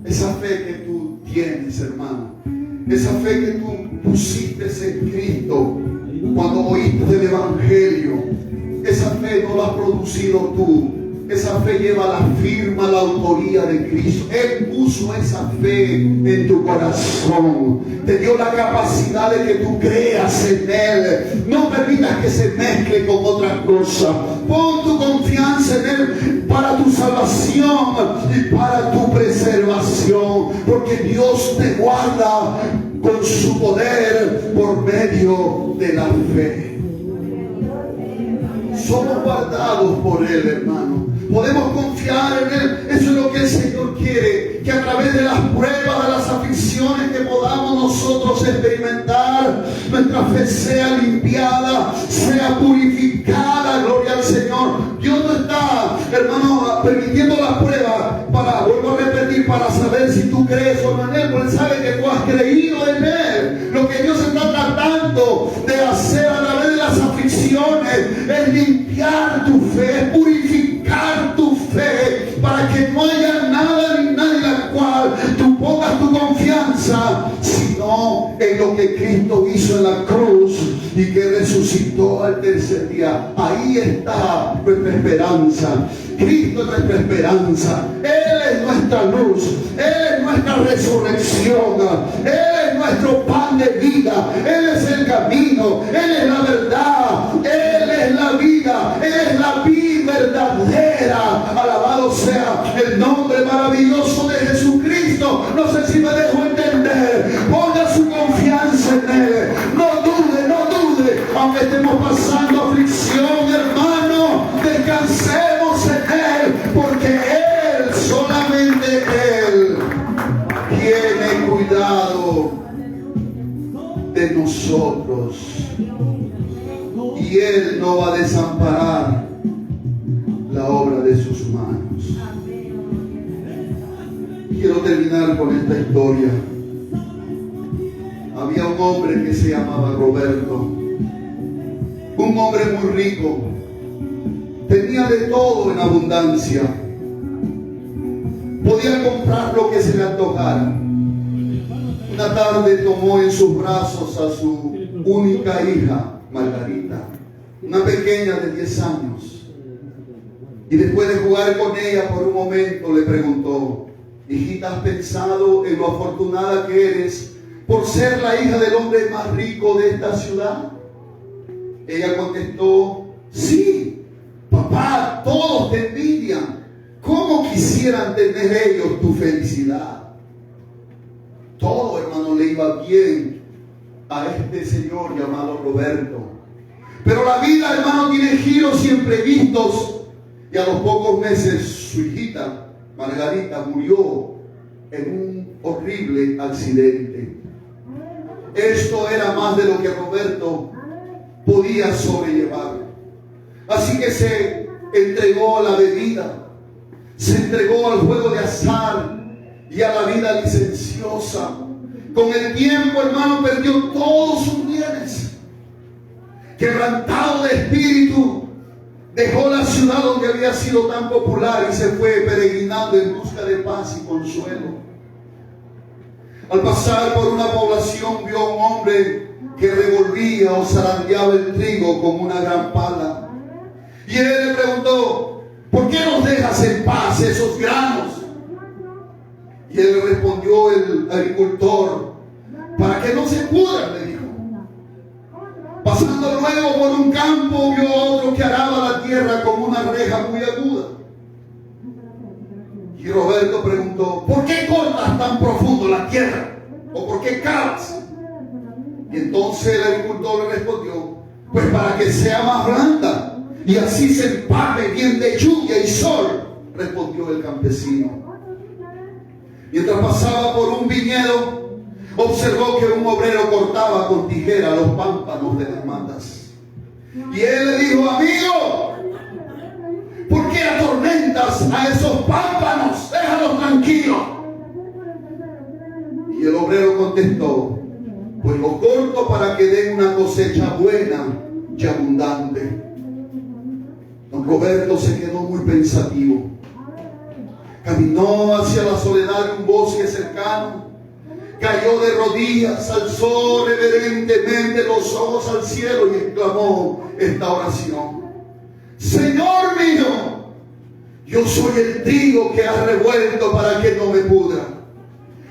Esa fe que tú tienes, hermano, esa fe que tú pusiste en Cristo cuando oíste del Evangelio, esa fe no la has producido tú. Esa fe lleva la firma, la autoría de Cristo. Él puso esa fe en tu corazón. Te dio la capacidad de que tú creas en Él. No permitas que se mezcle con otras cosas. Pon tu confianza en Él para tu salvación y para tu preservación. Porque Dios te guarda con su poder por medio de la fe. Somos guardados por Él, hermano. Podemos confiar en Él. Eso es lo que el Señor quiere. Que a través de las pruebas, de las aflicciones que podamos nosotros experimentar, nuestra fe sea limpiada, sea purificada. Gloria al Señor. Dios no está, hermano, permitiendo las pruebas para, vuelvo a repetir, para saber si tú crees o no en Él. Porque Él sabe que tú has creído en Él. Lo que Dios está tratando de hacer a través de las aflicciones es limpiar tu fe, es purificar tu fe, para que no haya nada ni nadie en la cual tú pongas tu confianza, sino en lo que Cristo hizo en la cruz y que resucitó al tercer día. Ahí está nuestra esperanza. Cristo es nuestra esperanza. Él es nuestra luz. Él es nuestra resurrección. Él es nuestro pan de vida. Él es el camino. Él es la verdad. Él es la vida. Él es la vida verdadera. Alabado sea el nombre maravilloso de Jesucristo. No sé si me dejo entender. Ponga su confianza en Él. No dude, no dude. Aunque estemos pasando aflicción, hermano, descansemos en Él, porque Él, solamente Él, tiene cuidado de nosotros. Y Él no va a desamparar la obra de sus manos. Quiero terminar con esta historia. Había un hombre que se llamaba Roberto, un hombre muy rico, tenía de todo en abundancia, podía comprar lo que se le antojara. Una tarde tomó en sus brazos a su única hija, Margarita, una pequeña de 10 años, y después de jugar con ella por un momento le preguntó: hijita, ¿has pensado en lo afortunada que eres por ser la hija del hombre más rico de esta ciudad? Ella contestó: sí, papá, todos te envidian. ¿Cómo quisieran tener ellos tu felicidad? Todo, hermano, le iba bien a este señor llamado Roberto. Pero la vida, hermano, tiene giros imprevistos, y a los pocos meses su hijita Margarita murió en un horrible accidente. Esto era más de lo que Roberto podía sobrellevar. Así que se entregó a la bebida, se entregó al juego de azar y a la vida licenciosa. Con el tiempo, hermano, perdió todos sus bienes. Quebrantado de espíritu, dejó la ciudad donde había sido tan popular y se fue peregrinando en busca de paz y consuelo. Al pasar por una población, vio a un hombre que revolvía o zarandeaba el trigo con una gran pala. Y él le preguntó: ¿por qué nos dejas en paz esos granos? Y él le respondió, el agricultor: para que no se pudran, le dijo. Pasando luego por un campo, vio a otro que araba la tierra con una reja muy aguda. Y Roberto preguntó: ¿por qué cortas tan profundo la tierra? ¿O por qué cavas? Y entonces el agricultor le respondió: pues para que sea más blanda y así se empape bien de lluvia y sol, respondió el campesino. Mientras pasaba por un viñedo, observó que un obrero cortaba con tijera los pámpanos de las matas. Y él le dijo: amigo, ¿por qué atormentas a esos pámpanos? Déjalos tranquilos. Y el obrero contestó: pues lo corto para que den una cosecha buena y abundante. Don Roberto se quedó muy pensativo. Caminó hacia la soledad de un bosque cercano, cayó de rodillas, alzó reverentemente los ojos al cielo y exclamó esta oración: Señor mío, yo soy el trigo que has revuelto para que no me pudra.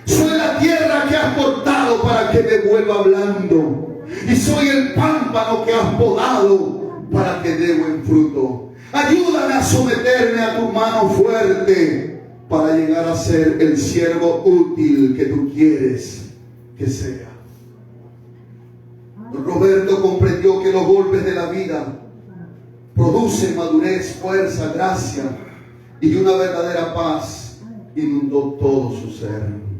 Soy la tierra que has cortado para que me vuelva blando. Y soy el pámpano que has podado para que dé buen fruto. Ayúdame a someterme a tu mano fuerte para llegar a ser el siervo útil que tú quieres que sea. Roberto comprendió que los golpes de la vida producen madurez, fuerza, gracia y una verdadera paz. Inundó todo su ser.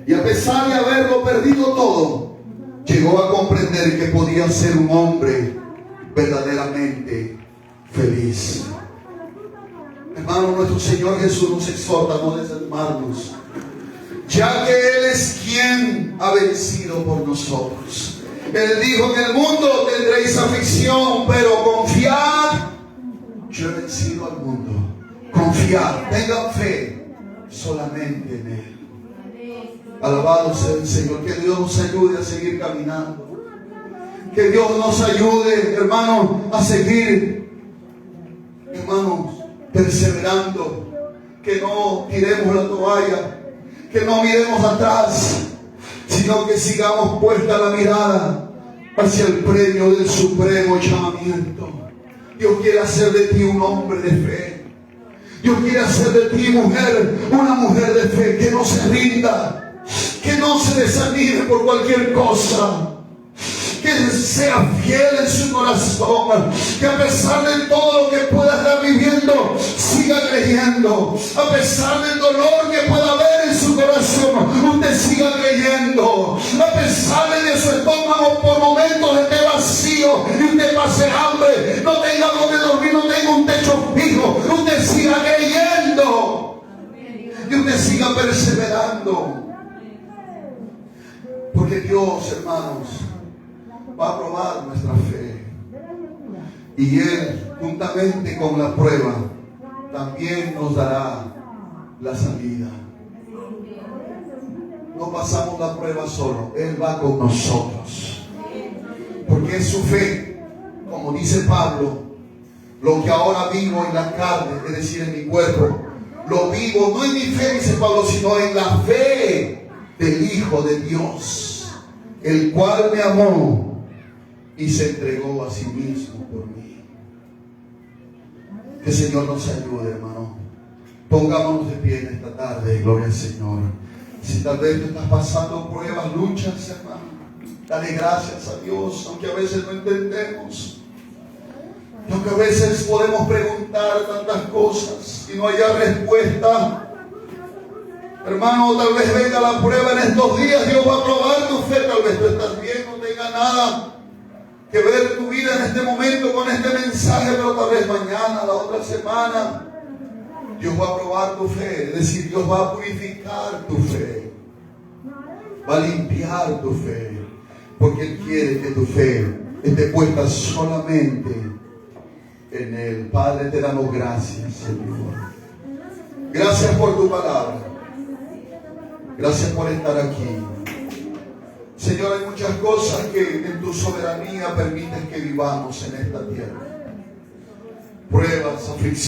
Y a pesar de haberlo perdido todo, llegó a comprender que podía ser un hombre verdaderamente feliz. Hermano, nuestro Señor Jesús nos exhorta a no desanimarnos, ya que Él es quien ha vencido por nosotros. Él dijo: en el mundo tendréis aflicción, pero confiad, yo he vencido al mundo. Confiad, tengan fe solamente en Él. Alabado sea el Señor. Que Dios nos ayude a seguir caminando. Que Dios nos ayude, hermanos, a seguir, hermanos, perseverando. Que no tiremos la toalla, que no miremos atrás, sino que sigamos puesta la mirada hacia el premio del supremo llamamiento. Dios quiere hacer de ti un hombre de fe. Dios quiere hacer de ti, mujer, una mujer de fe, que no se rinda, que no se desanime por cualquier cosa, que sea fiel en su corazón, que a pesar de todo lo que pueda estar viviendo, siga creyendo. A pesar del dolor que pueda haber en su corazón, usted siga creyendo. A pesar de que su estómago por momentos esté vacío y usted pase hambre, no tenga donde dormir, no tenga un techo fijo, usted siga creyendo y usted siga perseverando. Porque Dios, hermanos, va a probar nuestra fe. Y Él, juntamente con la prueba, también nos dará la salida. No pasamos la prueba solo. Él va con nosotros. Porque es su fe, como dice Pablo: lo que ahora vivo en la carne, es decir, en mi cuerpo, lo vivo no en mi fe, dice Pablo, sino en la fe del Hijo de Dios, el cual me amó y se entregó a sí mismo por mí. Que el Señor nos ayude, hermano. Pongámonos de pie en esta tarde, gloria al Señor. Si tal vez tú estás pasando pruebas, luchas, hermano, dale gracias a Dios, aunque a veces no entendemos, aunque a veces podemos preguntar tantas cosas y no haya respuesta. Hermano, tal vez venga la prueba en estos días. Dios va a probar tu fe. Tal vez tú estás bien, no tenga nada que ver tu vida en este momento con este mensaje, pero tal vez mañana, la otra semana, Dios va a probar tu fe. Es decir, Dios va a purificar tu fe, va a limpiar tu fe, porque Él quiere que tu fe esté puesta solamente en Él. Padre, te damos gracias, Señor. Gracias por tu palabra. Gracias por estar aquí. Señor, hay muchas cosas que en tu soberanía permites que vivamos en esta tierra. Pruebas, aflicciones.